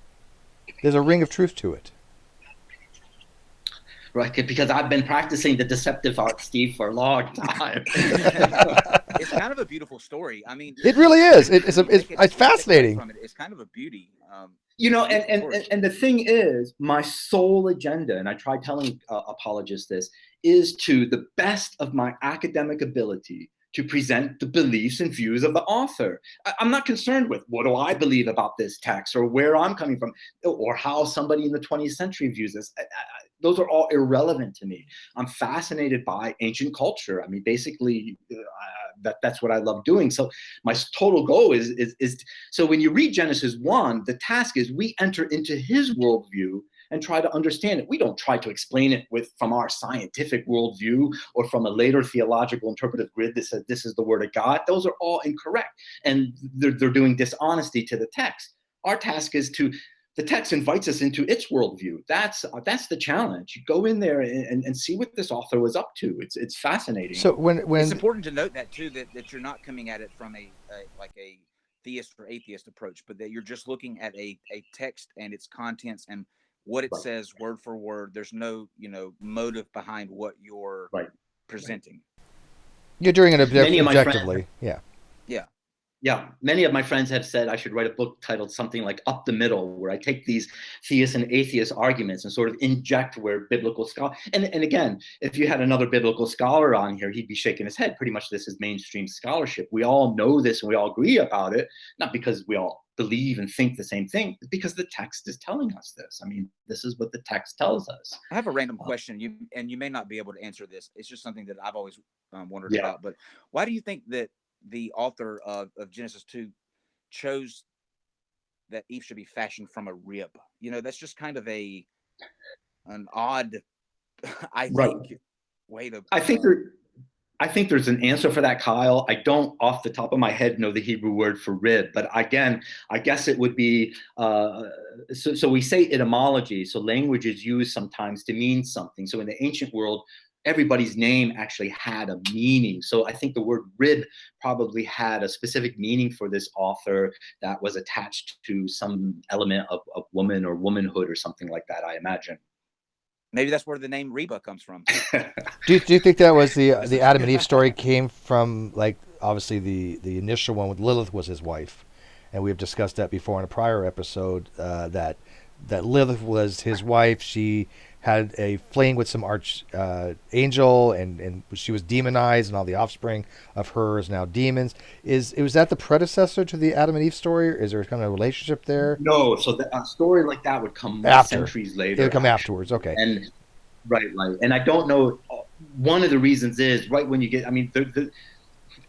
There's a ring of truth to it.
Right, because I've been practicing the deceptive art, Steve, for a long time.
It's kind of a beautiful story. I mean,
it really is. It's fascinating.
From it. It's kind of a beauty.
You know, and the thing is, my sole agenda, and I try telling apologists this, is to the best of my academic ability to present the beliefs and views of the author. I'm not concerned with what do I believe about this text or where I'm coming from or how somebody in the 20th century views this. Those are all irrelevant to me. I'm fascinated by ancient culture. I mean, basically, that's what I love doing. So my total goal is so when you read Genesis 1, the task is we enter into his worldview and try to understand it. We don't try to explain it from our scientific worldview or from a later theological interpretive grid that says this is the word of God. Those are all incorrect. And they're doing dishonesty to the text. Our task is the text invites us into its worldview. That's the challenge. You go in there and see what this author was up to. It's fascinating.
So when
it's important to note that too, that you're not coming at it from a theist or atheist approach, but that you're just looking at a text and its contents and what it says word for word. There's no motive behind what you're presenting.
You're doing it objectively. Yeah.
Yeah, many of my friends have said I should write a book titled something like Up the Middle, where I take these theist and atheist arguments and sort of inject where biblical scholar. And again, if you had another biblical scholar on here, he'd be shaking his head. Pretty much this is mainstream scholarship. We all know this and we all agree about it, not because we all believe and think the same thing, but because the text is telling us this. I mean, this is what the text tells us.
I have a random question. You may not be able to answer this. It's just something that I've always wondered
Yeah.
about. But why do you think that the author of Genesis 2 chose that Eve should be fashioned from a rib? You know, that's just kind of an odd, I think,
Right.
way to.
I think there's an answer for that, Kyle. I don't, off the top of my head, know the Hebrew word for rib, but again, I guess it would be. So we say etymology. So language is used sometimes to mean something. So in the ancient world, everybody's name actually had a meaning. So I think the word rib probably had a specific meaning for this author that was attached to some element of woman or womanhood or something like that, I imagine.
Maybe that's where the name Reba comes from.
Do you think that was the Adam and Eve story came from, like, obviously the initial one with Lilith was his wife, and we have discussed that before in a prior episode, that Lilith was his wife. She had a fling with some angel, and she was demonized, and all the offspring of her is now demons. Was that the predecessor to the Adam and Eve story? Or is there kind of a relationship there?
No, so a story like that would come
After.
centuries later.
It would come afterwards. Okay.
And right. And I don't know. One of the reasons is right when you get. I mean,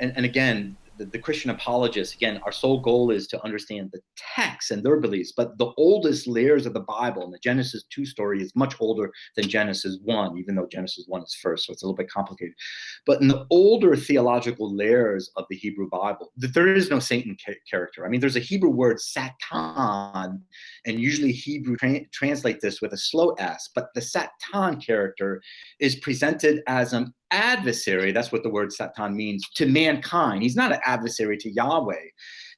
and again, the Christian apologists, again, our sole goal is to understand the text and their beliefs. But the oldest layers of the Bible, and the Genesis 2 story is much older than Genesis 1, even though Genesis 1 is first, so it's a little bit complicated. But in the older theological layers of the Hebrew Bible, there is no Satan character. I mean, there's a Hebrew word, Satan, and usually Hebrew translate this with a slow S, but the Satan character is presented as an adversary. That's what the word Satan means, to mankind. He's not an adversary to Yahweh.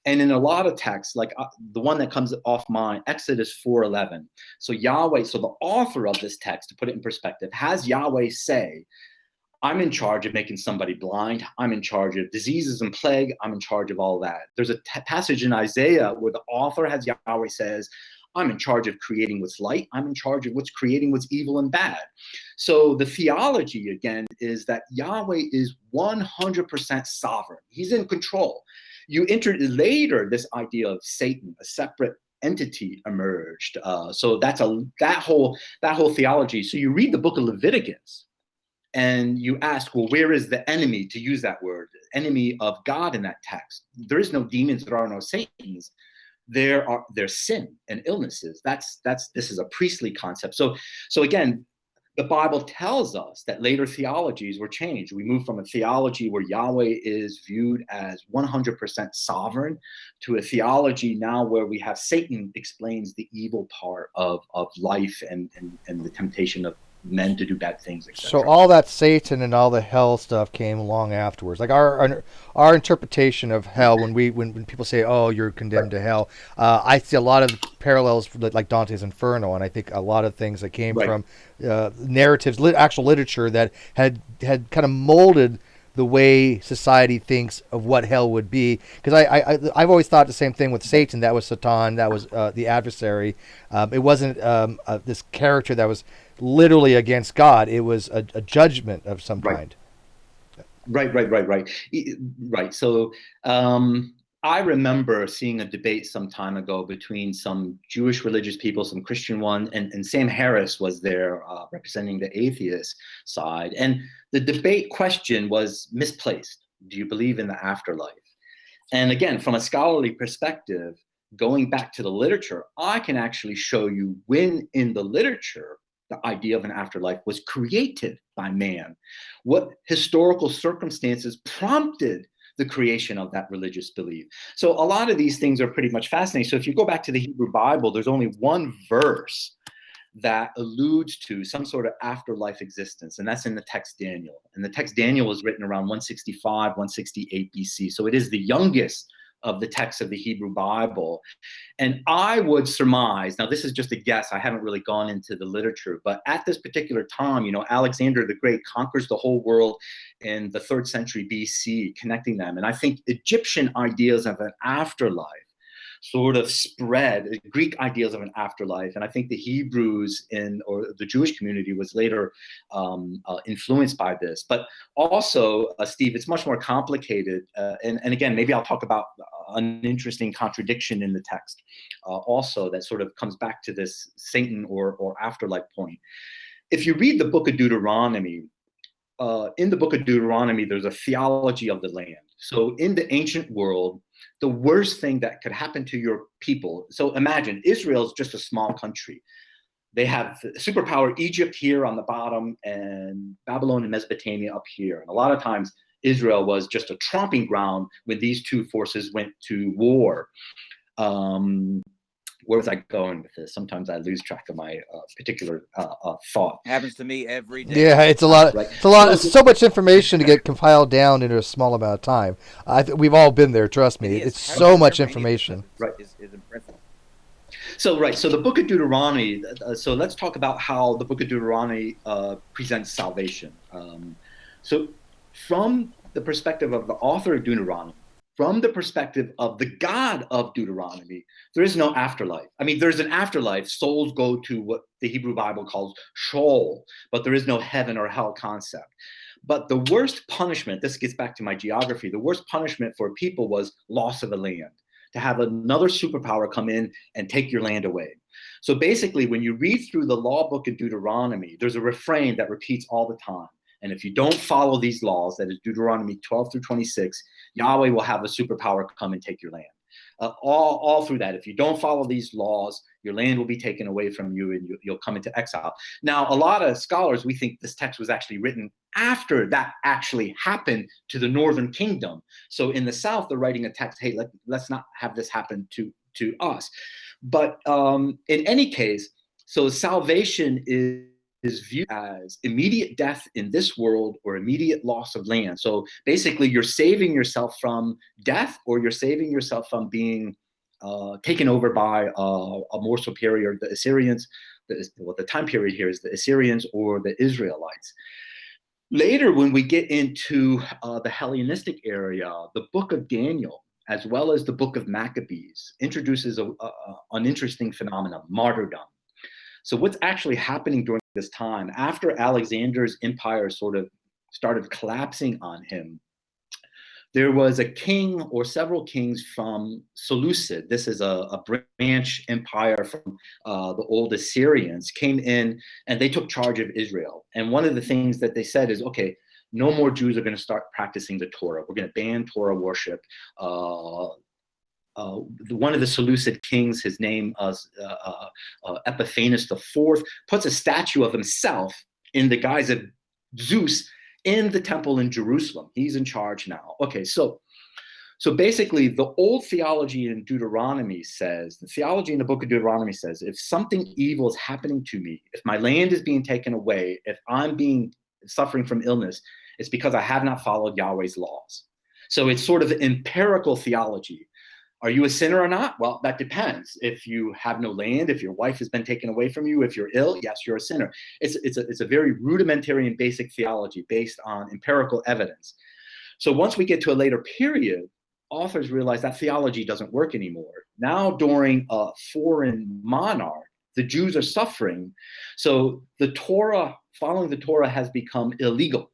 And in a lot of texts, like the one that comes off mine, Exodus 4:11. So Yahweh, so the author of this text, to put it in perspective, has Yahweh say, I'm in charge of making somebody blind. I'm in charge of diseases and plague. I'm in charge of all that. There's a passage in Isaiah where the author has Yahweh says, I'm in charge of creating what's light. I'm in charge of what's creating what's evil and bad. So the theology, again, is that Yahweh is 100% sovereign. He's in control. You entered later this idea of Satan, a separate entity emerged. So that's that whole theology. So you read the book of Leviticus, and you ask, well, where is the enemy, to use that word, enemy of God in that text? There is no demons, there are no Satans. There's sin and illnesses. This is a priestly concept. So again, the Bible tells us that later theologies were changed. We moved from a theology where Yahweh is viewed as 100% sovereign to a theology now where we have Satan explains the evil part of life and the temptation of men to do bad things, etc.
So all that Satan and all the hell stuff came along afterwards. Like our interpretation of hell, when people say, "Oh, you're condemned to hell," I see a lot of parallels like Dante's Inferno, and I think a lot of things that came from narratives, actual literature that had kind of molded the way society thinks of what hell would be. Because I've always thought the same thing with Satan. That was Satan. That was the adversary. It wasn't this character that was literally against God. It was a judgment of some kind.
Right. So I remember seeing a debate some time ago between some Jewish religious people, some Christian one, and Sam Harris was there representing the atheist side. And the debate question was misplaced. Do you believe in the afterlife? And again, from a scholarly perspective, going back to the literature, I can actually show you when in the literature the idea of an afterlife was created by man. What historical circumstances prompted the creation of that religious belief? So a lot of these things are pretty much fascinating. So if you go back to the Hebrew Bible, there's only one verse that alludes to some sort of afterlife existence, and that's in the text Daniel. And the text Daniel was written around 165, 168 BC. So it is the youngest of the text of the Hebrew Bible. And I would surmise, now this is just a guess, I haven't really gone into the literature, but at this particular time, Alexander the Great conquers the whole world in the 3rd century BC, connecting them. And I think Egyptian ideas of an afterlife sort of spread, Greek ideas of an afterlife. And I think the Hebrews or the Jewish community was later influenced by this. But also, Steve, it's much more complicated. And again, maybe I'll talk about an interesting contradiction in the text also that sort of comes back to this Satan or afterlife point. If you read the book of Deuteronomy, in the book of Deuteronomy, there's a theology of the land. So in the ancient world, the worst thing that could happen to your people. So imagine Israel is just a small country. They have superpower Egypt here on the bottom and Babylon and Mesopotamia up here. And a lot of times Israel was just a tromping ground when these two forces went to war. Where was I going with this? Sometimes I lose track of my particular thought.
Happens to me every day.
Yeah, it's a lot. Right. It's a lot. It's so much information to get compiled down into a small amount of time. We've all been there. Trust me. It's so much information.
Right.
Is impressive.
So the book of Deuteronomy. So let's talk about how the book of Deuteronomy presents salvation. So from the perspective of the author of Deuteronomy, from the perspective of the God of Deuteronomy, there is no afterlife. I mean, there's an afterlife. Souls go to what the Hebrew Bible calls Sheol, but there is no heaven or hell concept. But the worst punishment, this gets back to my geography, the worst punishment for people was loss of a land, to have another superpower come in and take your land away. So basically, when you read through the law book of Deuteronomy, there's a refrain that repeats all the time. And if you don't follow these laws, that is Deuteronomy 12 through 26, Yahweh will have a superpower come and take your land. All through that. If you don't follow these laws, your land will be taken away from you and you'll come into exile. Now, a lot of scholars, we think this text was actually written after that actually happened to the northern kingdom. So in the south, they're writing a text, hey, let's not have this happen to us. But in any case, so salvation is viewed as immediate death in this world or immediate loss of land. So basically, you're saving yourself from death, or you're saving yourself from being taken over by a more superior, the Assyrians. The time period here is the Assyrians or the Israelites. Later, when we get into the Hellenistic area, the book of Daniel, as well as the book of Maccabees, introduces an interesting phenomenon, martyrdom. So what's actually happening during this time, after Alexander's empire sort of started collapsing on him, there was a king or several kings from Seleucid. This is a branch empire from the old Assyrians, came in and they took charge of Israel. And one of the things that they said is, okay, no more Jews are going to start practicing the Torah. We're going to ban Torah worship. One of the Seleucid kings, his name Epiphanes IV, puts a statue of himself in the guise of Zeus in the temple in Jerusalem. He's in charge now. Okay, so basically the old theology in Deuteronomy says, the theology in the book of Deuteronomy says, if something evil is happening to me, if my land is being taken away, if I'm suffering from illness, it's because I have not followed Yahweh's laws. So it's sort of empirical theology. Are you a sinner or not? Well, that depends. If you have no land, if your wife has been taken away from you, if you're ill, yes, you're a sinner. It's a very rudimentary and basic theology based on empirical evidence. So once we get to a later period, authors realize that theology doesn't work anymore. Now, during a foreign monarch, the Jews are suffering. So the Torah, following the Torah has become illegal,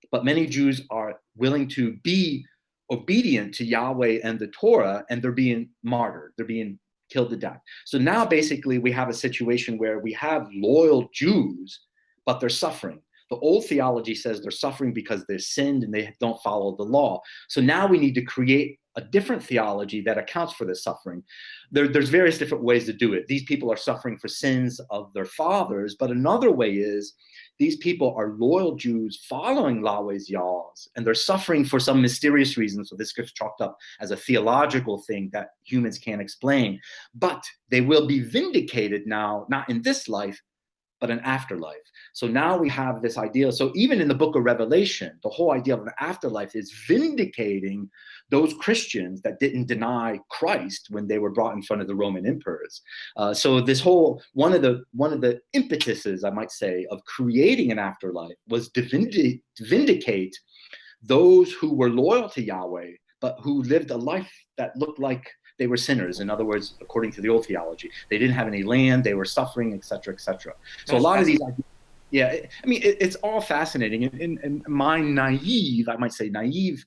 but many Jews are willing to be obedient to Yahweh and the Torah, and they're being martyred. They're being killed to death. So now basically we have a situation where we have loyal Jews, but they're suffering. The old theology says they're suffering because they're sinned and they don't follow the law. So now we need to create a different theology that accounts for this suffering. There's various different ways to do it. These people are suffering for sins of their fathers, but another way is these people are loyal Jews following Yahweh's laws, and they're suffering for some mysterious reason. So this gets chalked up as a theological thing that humans can't explain. But they will be vindicated now, not in this life, but an afterlife. So now we have this idea. So even in the book of Revelation, the whole idea of an afterlife is vindicating those Christians that didn't deny Christ when they were brought in front of the Roman emperors. So this whole one of the impetuses, I might say, of creating an afterlife was to vindicate those who were loyal to Yahweh, but who lived a life that looked like they were sinners. In other words, according to the old theology, they didn't have any land, they were suffering, etc., etc. So a lot of these ideas, yeah, I mean, it's all fascinating. And my naive, I might say naive,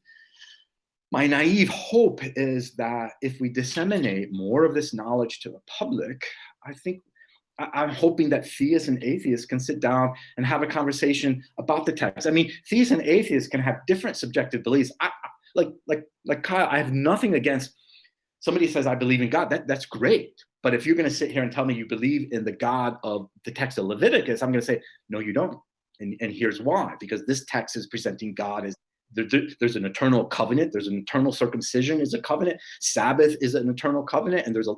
my naive hope is that if we disseminate more of this knowledge to the public, I think I'm hoping that theists and atheists can sit down and have a conversation about the text. I mean, theists and atheists can have different subjective beliefs. Like Kyle, I have nothing against somebody says, I believe in God. That's great. But if you're going to sit here and tell me you believe in the God of the text of Leviticus, I'm going to say, no, you don't. And here's why. Because this text is presenting God as there's an eternal covenant. There's an eternal circumcision is a covenant. Sabbath is an eternal covenant. And there's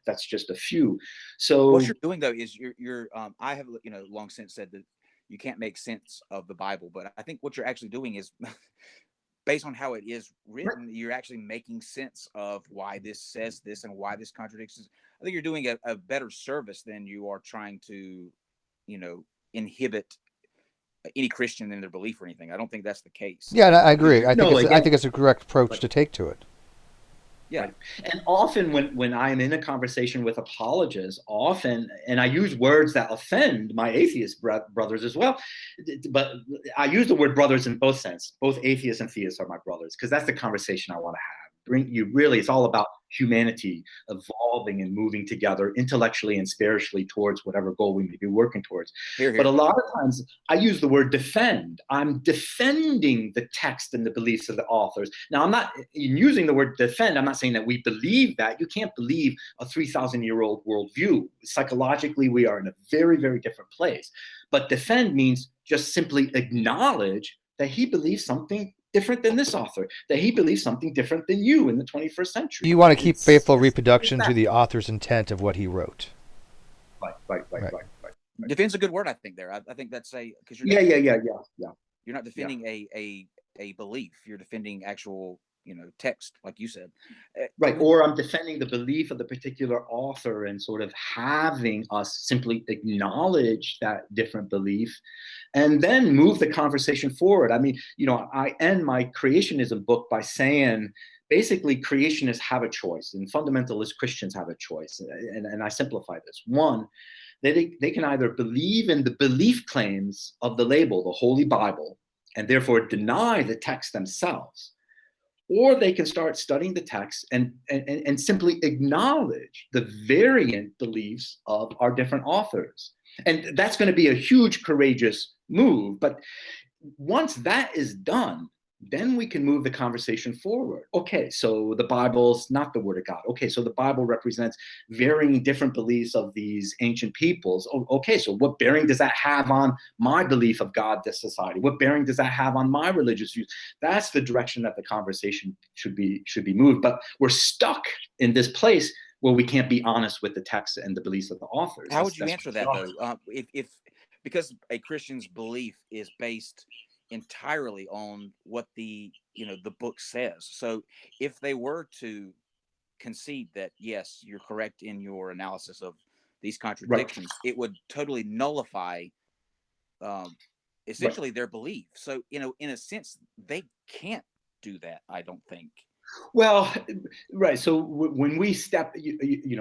that's just a few. So
what you're doing though is you're I have long since said that you can't make sense of the Bible, but I think what you're actually doing is based on how it is written, you're actually making sense of why this says this and why this contradicts this. I think you're doing a better service than you are trying to, inhibit any Christian in their belief or anything. I don't think that's the case.
Yeah, I agree. I think it's a correct approach
right.
to take to it.
Yeah. Right. And often when I'm in a conversation with apologists, and I use words that offend my atheist brothers as well, but I use the word brothers in both sense. Both atheists and theists are my brothers, because that's the conversation I want to have. It's all about humanity evolving and moving together intellectually and spiritually towards whatever goal we may be working towards. Here. But a lot of times I use the word defend. I'm defending the text and the beliefs of the authors. Now, I'm not using the word defend. I'm not saying that we believe that. You can't believe a 3,000-year-old worldview. Psychologically, we are in a very, very different place. But defend means just simply acknowledge that he believes something different than this author, that he believes something different than you in the 21st century.
You want to keep faithful reproduction to the author's intent of what he wrote.
Right.
Defend's a good word, I think. There, I think that's because you're You're not defending a belief. You're defending actual text, like you said.
Right. Or I'm defending the belief of the particular author and sort of having us simply acknowledge that different belief and then move the conversation forward. I mean, I end my creationism book by saying, basically, creationists have a choice and fundamentalist Christians have a choice. And I simplify this. One, they can either believe in the belief claims of the label, the Holy Bible, and therefore deny the text themselves. Or they can start studying the text and simply acknowledge the variant beliefs of our different authors. And that's going to be a huge, courageous move. But once that is done, then we can move the conversation forward. Okay, so the Bible's not the Word of God. Okay, so the Bible represents varying different beliefs of these ancient peoples. Okay, so what bearing does that have on my belief of God, this society? What bearing does that have on my religious views? That's the direction that the conversation should be moved. But we're stuck in this place where we can't be honest with the text and the beliefs of the authors.
How would you answer that, though? If because a Christian's belief is based entirely on what the book says. So if they were to concede that yes, you're correct in your analysis of these contradictions, it would totally nullify essentially their belief. So in a sense, they can't do that, I don't think.
Well, right. So when we step,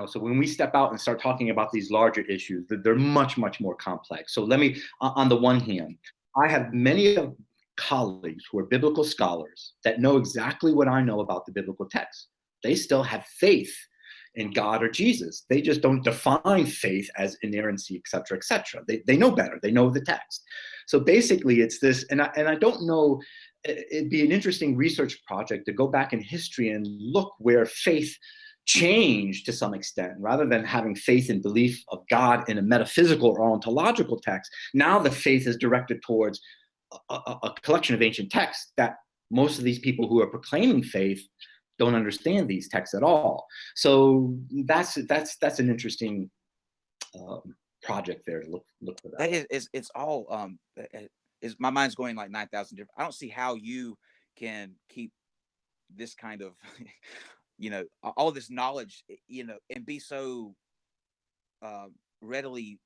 so when we step out and start talking about these larger issues, they're much, much more complex. So let me, on the one hand, I have many colleagues who are biblical scholars that know exactly what I know about the biblical text. They still have faith in God or Jesus. They just don't define faith as inerrancy, et cetera, et cetera. They know better. They know the text. So basically it's this, and I don't know, it'd be an interesting research project to go back in history and look where faith changed to some extent. Rather than having faith and belief of God in a metaphysical or ontological text, now the faith is directed towards a collection of ancient texts that most of these people who are proclaiming faith don't understand these texts at all. So that's an interesting project there to look for
That
that.
it's all is my mind's going like 9,000 different. I don't see how you can keep this kind of all this knowledge, and be so uh, readily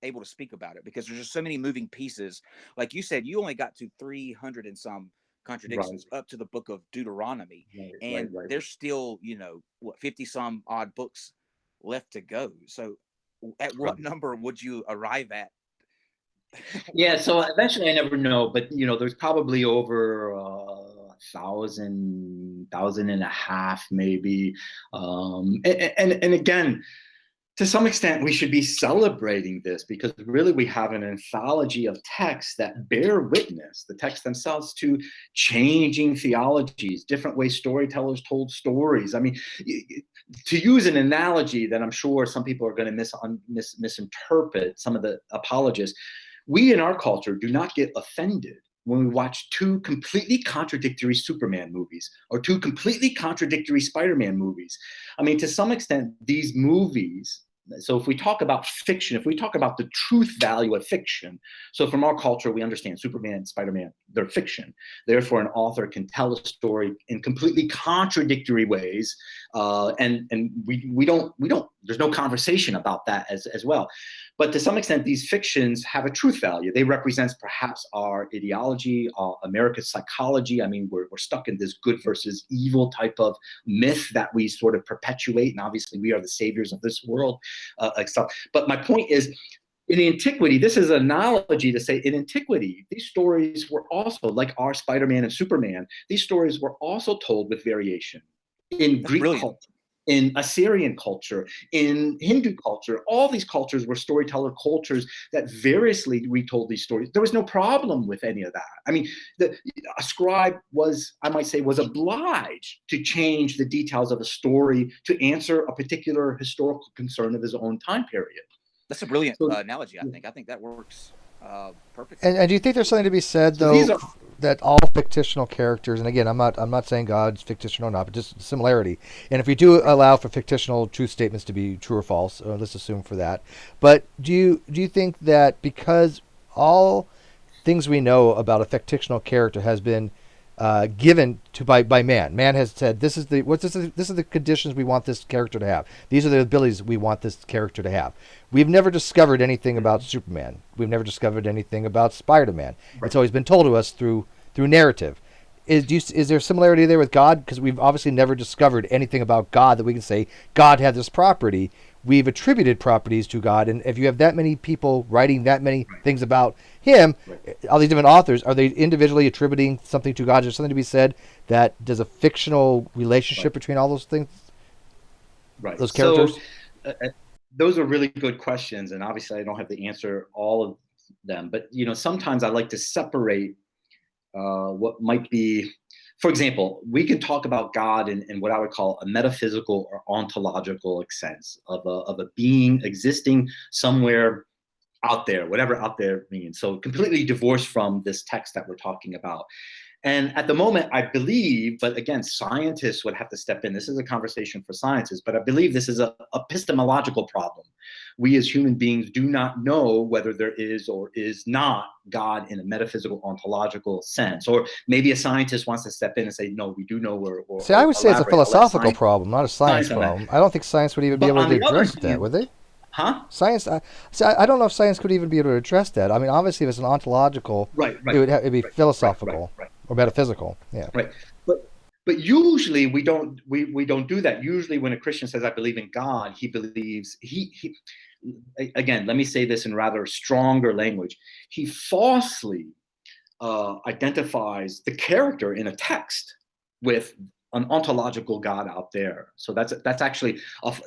able to speak about it, because there's just so many moving pieces. Like you said, you only got to 300 and some
Right,
contradictions up to the book of Deuteronomy,
right, right,
and
right.
there's still, what, 50 some odd books left to go. So at
Right.
what number would you arrive at?
Yeah, so eventually I never know, but there's probably over 1,000 and a half, maybe. And again, to some extent, we should be celebrating this because really we have an anthology of texts that bear witness, the texts themselves, to changing theologies, different ways storytellers told stories. I mean, to use an analogy that I'm sure some people are going to misinterpret, some of the apologists, we in our culture do not get offended when we watch two completely contradictory Superman movies or two completely contradictory Spider-Man movies. I mean, to some extent, these movies, so if we talk about fiction, if we talk about the truth value of fiction, so from our culture, we understand Superman, Spider-Man, they're fiction. Therefore, an author can tell a story in completely contradictory ways, and we don't there's no conversation about that as well. But to some extent, these fictions have a truth value. They represent perhaps our ideology, America's psychology. I mean, we're stuck in this good versus evil type of myth that we sort of perpetuate. And obviously, we are the saviors of this world, stuff. But my point is, in antiquity, this is an analogy to say in antiquity, these stories were also like our Spider-Man and Superman. These stories were also told with variation in
That's
Greek
brilliant.
culture, in Assyrian culture, in Hindu culture. All these cultures were storyteller cultures that variously retold these stories. There was no problem with any of that. I mean, a scribe was, I might say, was obliged to change the details of a story to answer a particular historical concern of his own time period.
That's a brilliant
So,
analogy. I think that works perfectly.
And do you think there's something to be said
so these
though
are
that all fictional characters, and again, I'm not saying God's fictional or not, but just similarity. And if we do
right.
allow for fictional truth statements to be true or false, let's assume for that. But do you think that because all things we know about a fictional character has been given to by man. Man has said this is the conditions we want this character to have. These are the abilities we want this character to have. We've never discovered anything about Superman. We've never discovered anything about Spider-Man.
Right.
It's always been told to us through narrative. Is there similarity there with God? Because we've obviously never discovered anything about God that we can say God had this property. We've attributed properties to God, and if you have that many people writing that many
Right.
things about Him,
Right.
all these different authors, are they individually attributing something to God? Is there something to be said that there's a fictional relationship
Right.
between all those things,
Right.
those
So
characters?
those are really good questions, and obviously I don't have the answer all of them. But sometimes I like to separate what might be, for example, we can talk about God in what I would call a metaphysical or ontological sense of a being existing somewhere out there, whatever out there means. So completely divorced from this text that we're talking about. And at the moment, I believe, but again, scientists would have to step in. This is a conversation for scientists, but I believe this is a epistemological problem. We as human beings do not know whether there is or is not God in a metaphysical, ontological sense. Or maybe a scientist wants to step in and say, no, we do know,
See, I
or
would say it's a
elaborate. I'll let
philosophical problem, not a science
science on that.
problem. I don't think science would even be
But
able
on
to
the other
address that,
hand,
would they?
huh?
Science, I don't know if science could even be able to address that. I mean, obviously, if it's an ontological,
Right,
it
right,
would it'd be
right, right, right,
philosophical
right.
or metaphysical. Yeah.
Right. But usually we don't do that. Usually when a Christian says I believe in God, he believes he again, let me say this in rather stronger language. He falsely identifies the character in a text with an ontological God out there. So that's actually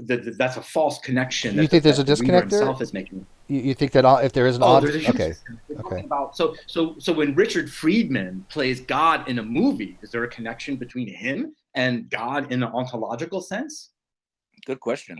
that's a false connection
You think there's a
that the reader
disconnect there?
himself is making.
You think that if there is an
Oh,
odd,
there's a huge
okay,
disconnect. We're
okay.
talking about so when Richard Friedman plays God in a movie, is there a connection between him and God in an ontological sense?
Good question.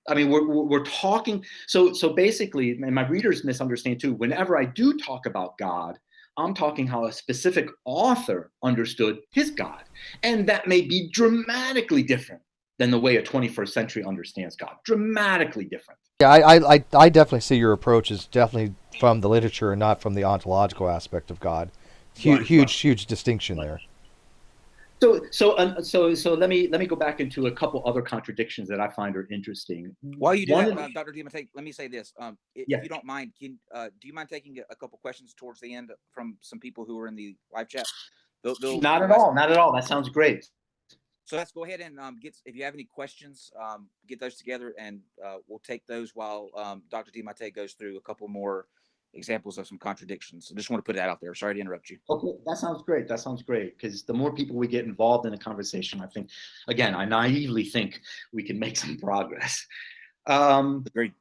I mean, we're talking. So basically, and my readers misunderstand too. Whenever I do talk about God, I'm talking how a specific author understood his God, and that may be dramatically different than the way a 21st century understands God. Dramatically different.
Yeah, I definitely see your approach is definitely from the literature and not from the ontological aspect of God. Huge distinction there.
So let me go back into a couple other contradictions that I find are interesting.
While you do that, Dr. DiMattei, let me say this. If
Yeah.
you don't mind, do you mind taking a couple questions towards the end from some people who are in the live chat?
Not at all. That sounds great.
So let's go ahead and if you have any questions, get those together, and we'll take those while Dr. DiMattei goes through a couple more examples of some contradictions. So just want to put that out there. Sorry to interrupt you.
Okay, that sounds great. Because the more people we get involved in a conversation, I think, again, I naively think we can make some progress.
Agreed.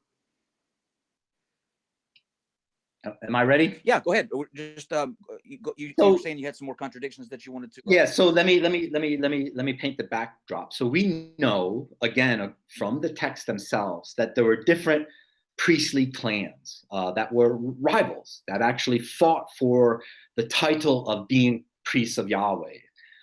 Am I ready?
Yeah, go ahead. Just you were saying you had some more contradictions that you wanted to.
Yeah. So let me paint the backdrop. So we know, again, from the texts themselves, that there were different priestly clans that were rivals, that actually fought for the title of being priests of Yahweh.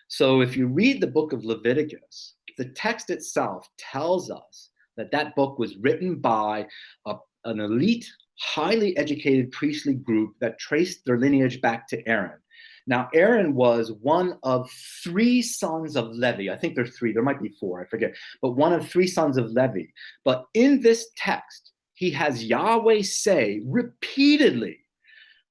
So if you read the book of Leviticus, the text itself tells us that book was written by an elite, highly educated priestly group that traced their lineage back to Aaron. Now, Aaron was one of 3 sons of Levi. I think there's 3. There might be 4. I forget. But one of 3 sons of Levi. But in this text, he has Yahweh say repeatedly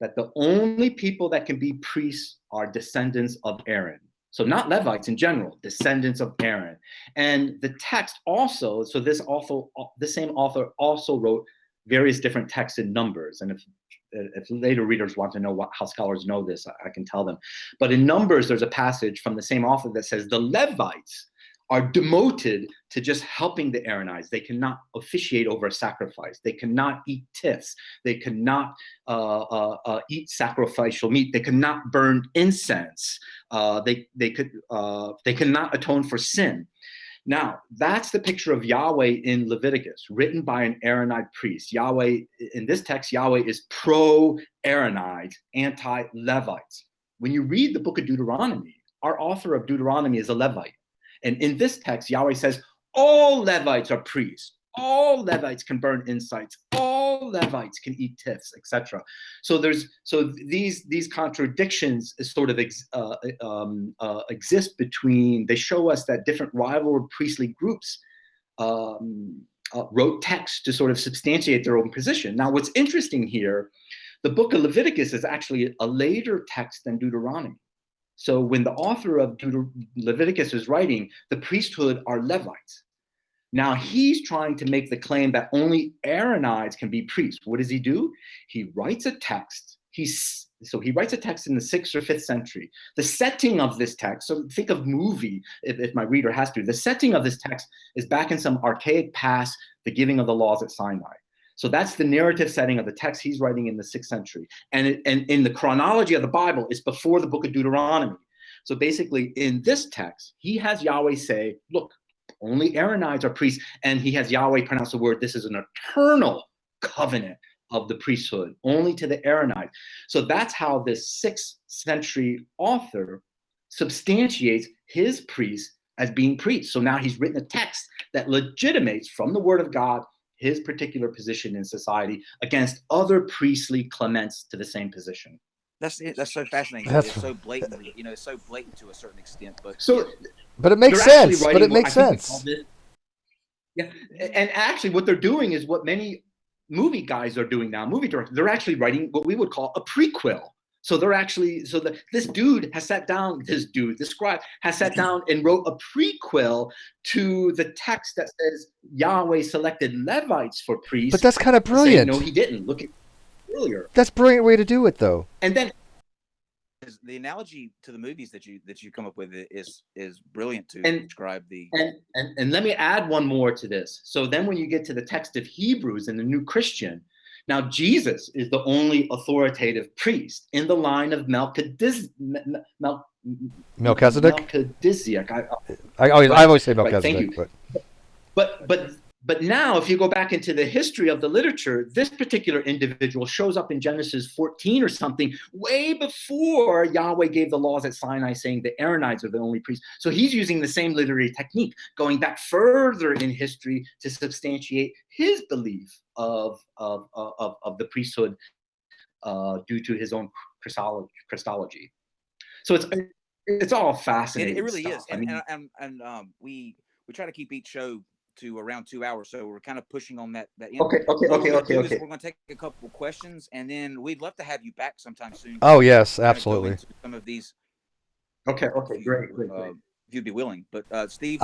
that the only people that can be priests are descendants of Aaron. So not Levites in general, descendants of Aaron. And the text also, so this same author also wrote various different texts in Numbers. And if later readers want to know how scholars know this, I can tell them. But in Numbers, there's a passage from the same author that says the Levites are demoted to just helping the Aaronites. They cannot officiate over a sacrifice. They cannot eat tithes. They cannot eat sacrificial meat. They cannot burn incense. They cannot atone for sin. Now, that's the picture of Yahweh in Leviticus, written by an Aaronite priest. Yahweh, in this text, Yahweh is pro-Aaronite, anti-Levites. When you read the book of Deuteronomy, our author of Deuteronomy is a Levite. And in this text, Yahweh says, all Levites are priests. All Levites can burn incense. All Levites can eat tithes, etc. So these contradictions sort of exist between. They show us that different rival priestly groups wrote texts to sort of substantiate their own position. Now, what's interesting here, the book of Leviticus is actually a later text than Deuteronomy. So when the author of Leviticus is writing, the priesthood are Levites. Now he's trying to make the claim that only Aaronites can be priests. What does he do? He writes a text. He writes a text in the 6th or 5th century. The setting of this text, so think of movie, if my reader has to. The setting of this text is back in some archaic past, the giving of the laws at Sinai. So that's the narrative setting of the text he's writing in the 6th century. And in the chronology of the Bible, it's before the book of Deuteronomy. So basically, in this text, he has Yahweh say, look, only Aaronites are priests. And he has Yahweh pronounce the word, this is an eternal covenant of the priesthood, only to the Aaronites. So that's how this 6th century author substantiates his priests as being priests. So now he's written a text that legitimates from the word of God his particular position in society against other priestly clements to the same position.
That's so fascinating. It's so blatant, it's so blatant to a certain extent.
But it makes sense. But it makes sense.
Yeah, and actually, what they're doing is what many movie guys are doing now. Movie directors, they're actually writing what we would call a prequel. So they're actually this dude has sat down. This scribe has sat down and wrote a prequel to the text that says Yahweh selected Levites for priests.
But that's kind of brilliant.
No, he didn't. Look at earlier.
That's a brilliant way to do it, though.
And then
the analogy to the movies that you come up with is brilliant to describe the.
And let me add one more to this. So then, when you get to the text of Hebrews in the New Christian. Now, Jesus is the only authoritative priest in the line of Melchizedek.
Melchizedek.
Melchizedek.
I always say Melchizedek.
Right, thank you. But But now, if you go back into the history of the literature, this particular individual shows up in Genesis 14 or something, way before Yahweh gave the laws at Sinai, saying the Aaronites are the only priests. So he's using the same literary technique, going back further in history to substantiate his belief of the priesthood due to his own Christology. So it's all fascinating
It really
stuff.
is, and we try to keep each show to around 2 hours, so we're kind of pushing on that end.
Okay.
What we're going to do is we're going to take a couple of questions, and then we'd love to have you back sometime soon.
Oh yes, absolutely.
Some of these.
Okay, great.
If you'd be willing, but Steve.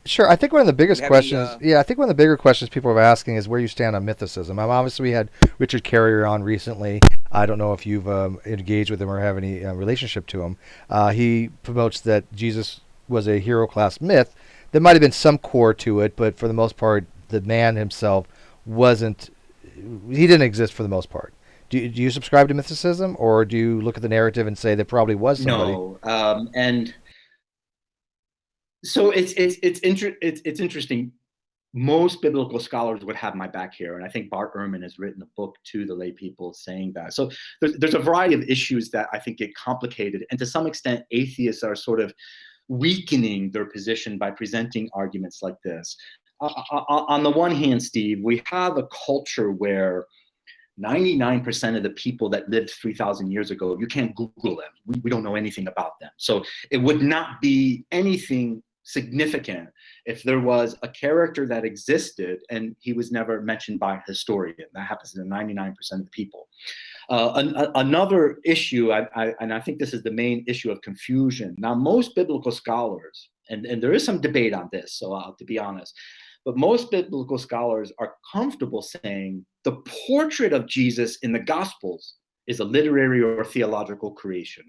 Sure. I think one of the biggest questions, I think one of the bigger questions people are asking is where you stand on mythicism. Obviously, we had Richard Carrier on recently. I don't know if you've engaged with him or have any relationship to him. He promotes that Jesus was a hero class myth. There might have been some core to it, but for the most part, the man himself wasn't. He didn't exist for the most part. Do you subscribe to mythicism, or do you look at the narrative and say there probably was somebody?
No, and so it's interesting. Most biblical scholars would have my back here, and I think Bart Ehrman has written a book to the lay people saying that. So there's a variety of issues that I think get complicated, and to some extent, atheists are sort of weakening their position by presenting arguments like this. On the one hand, Steve, we have a culture where 99% of the people that lived 3,000 years ago, you can't Google them. We don't know anything about them. So it would not be anything significant if there was a character that existed and he was never mentioned by a historian. That happens to 99% of the people. Another issue, and I think this is the main issue of confusion. Now, most biblical scholars, and there is some debate on this, so to be honest, but most biblical scholars are comfortable saying the portrait of Jesus in the Gospels is a literary or theological creation.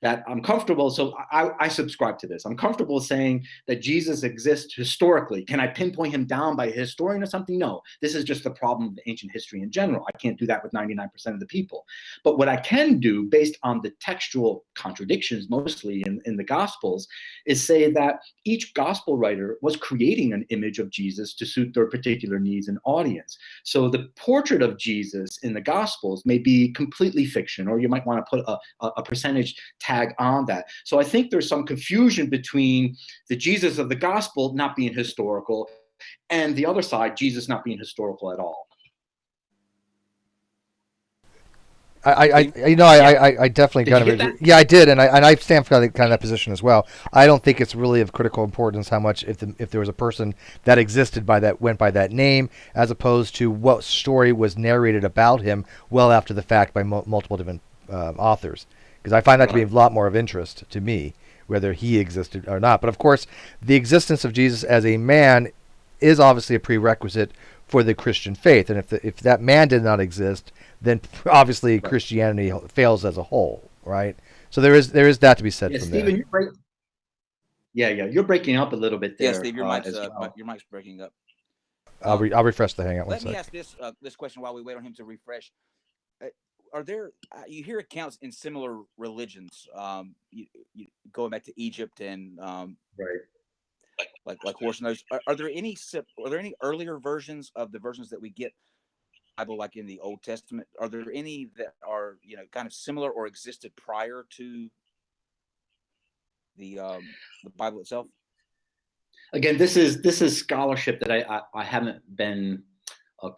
That I'm comfortable, so I subscribe to this. I'm comfortable saying that Jesus exists historically. Can I pinpoint him down by a historian or something? No. This is just the problem of ancient history in general. I can't do that with 99% of the people. But what I can do, based on the textual contradictions, mostly in the Gospels, is say that each Gospel writer was creating an image of Jesus to suit their particular needs and audience. So the portrait of Jesus in the Gospels may be completely fiction, or you might want to put a percentage tag on that. So I think there's some confusion between the Jesus of the Gospel not being historical and the other side, Jesus not being historical at all.
I definitely kind of agree. Yeah, I did, and I stand for kind of that position as well. I don't think it's really of critical importance how much if there was a person that existed went by that name, as opposed to what story was narrated about him well after the fact by multiple different authors. Because I find that to be a lot more of interest to me, whether he existed or not. But of course, the existence of Jesus as a man is obviously a prerequisite for the Christian faith, and if that man did not exist, then obviously Christianity fails as a whole, right? So there is that to be said from
Stephen,
there.
You're breaking up a little bit there.
Yeah, Steve, your mic's breaking up.
I'll refresh the hangout.
Let me ask this question while we wait on him to refresh. Are there you hear accounts in similar religions, going back to Egypt and like horse nose? Are there any earlier versions of the versions that we get Bible, like in the Old Testament? Are there any that are kind of similar or existed prior to the Bible itself?
Again, this is scholarship that I haven't been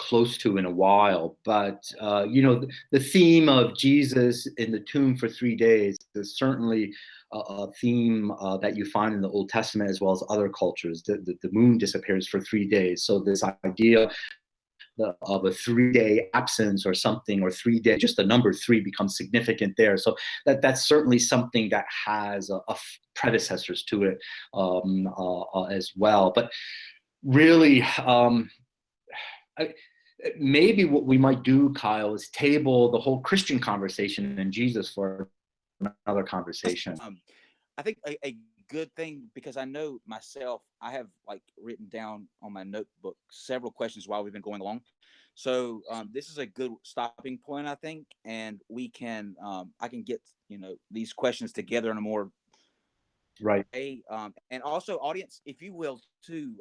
close to in a while, but the theme of Jesus in the tomb for 3 days is certainly a theme that you find in the Old Testament as well as other cultures. The moon disappears for 3 days, so this idea of a 3-day absence or something, or 3 day, just the number 3 becomes significant there. So that's certainly something that has predecessors to it as well. But really, maybe what we might do, Kyle, is table the whole Christian conversation and Jesus for another conversation.
I think a good thing, because I know myself, I have written down on my notebook several questions while we've been going along. So this is a good stopping point, I think, and we can I can get these questions together in a more
right.
And also, audience, if you will, too,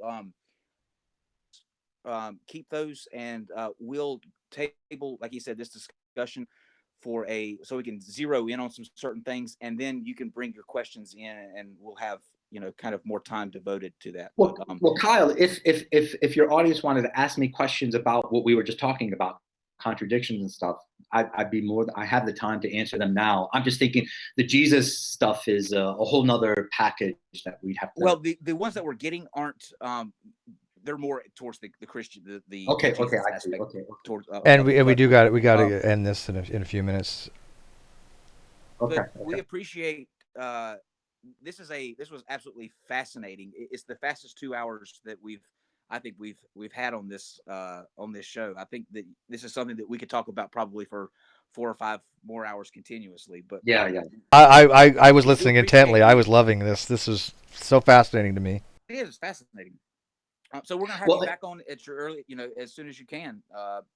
keep those, and we'll table, like you said, this discussion so we can zero in on some certain things, and then you can bring your questions in, and we'll have kind of more time devoted to that.
Well, Kyle, if your audience wanted to ask me questions about what we were just talking about, contradictions and stuff, I'd be I have the time to answer them now. I'm just thinking the Jesus stuff is a whole nother package that we'd have to.
Well, the ones that we're getting aren't. They're more towards the Christian, the
okay,
Jesus
okay, I
aspect.
see. Okay.
Towards,
and we got to end this in a few minutes.
Okay.
We appreciate. This was absolutely fascinating. It's the fastest 2 hours that I think we've had on this show. I think that this is something that we could talk about probably for 4 or 5 more hours continuously. But
yeah.
I was listening intently. I was loving this. This is so fascinating to me.
It is fascinating. So we're gonna have you back on at your early, as soon as you can.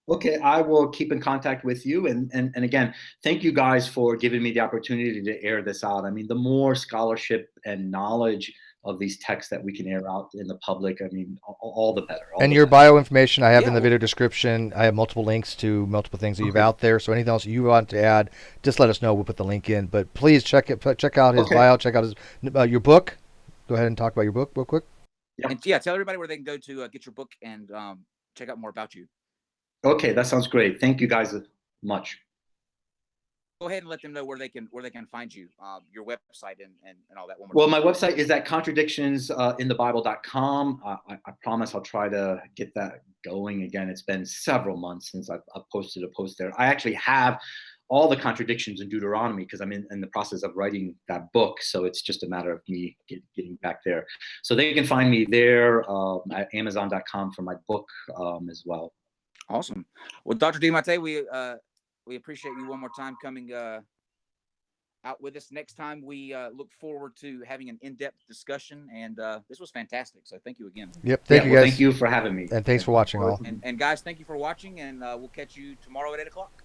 Okay, I will keep in contact with you, and again, thank you guys for giving me the opportunity to air this out. I mean, the more scholarship and knowledge of these texts that we can air out in the public, I mean, all the better.
And your bio information I have in the video description. I have multiple links to multiple things that you've out there. So anything else you want to add, just let us know. We'll put the link in. But please check out his bio. Check out your book. Go ahead and talk about your book real quick.
And tell everybody where they can go to get your book and check out more about you.
Okay, that sounds great. Thank you guys much.
Go ahead and let them know where they can find you, your website and all that.
Well, my website is at contradictionsinthebible.com. I promise I'll try to get that going again. It's been several months since I've posted a post there. I actually have all the contradictions in Deuteronomy because I'm in the process of writing that book. So it's just a matter of me getting back there. So they can find me there at Amazon.com for my book as well.
Awesome. Well, Dr. DiMattei, we appreciate you one more time coming out with us. Next time, we look forward to having an in-depth discussion, and this was fantastic. So thank you again.
Yep. Thank you guys.
Thank you for having me.
And thanks for watching all.
And guys, thank you for watching, and we'll catch you tomorrow at 8 o'clock.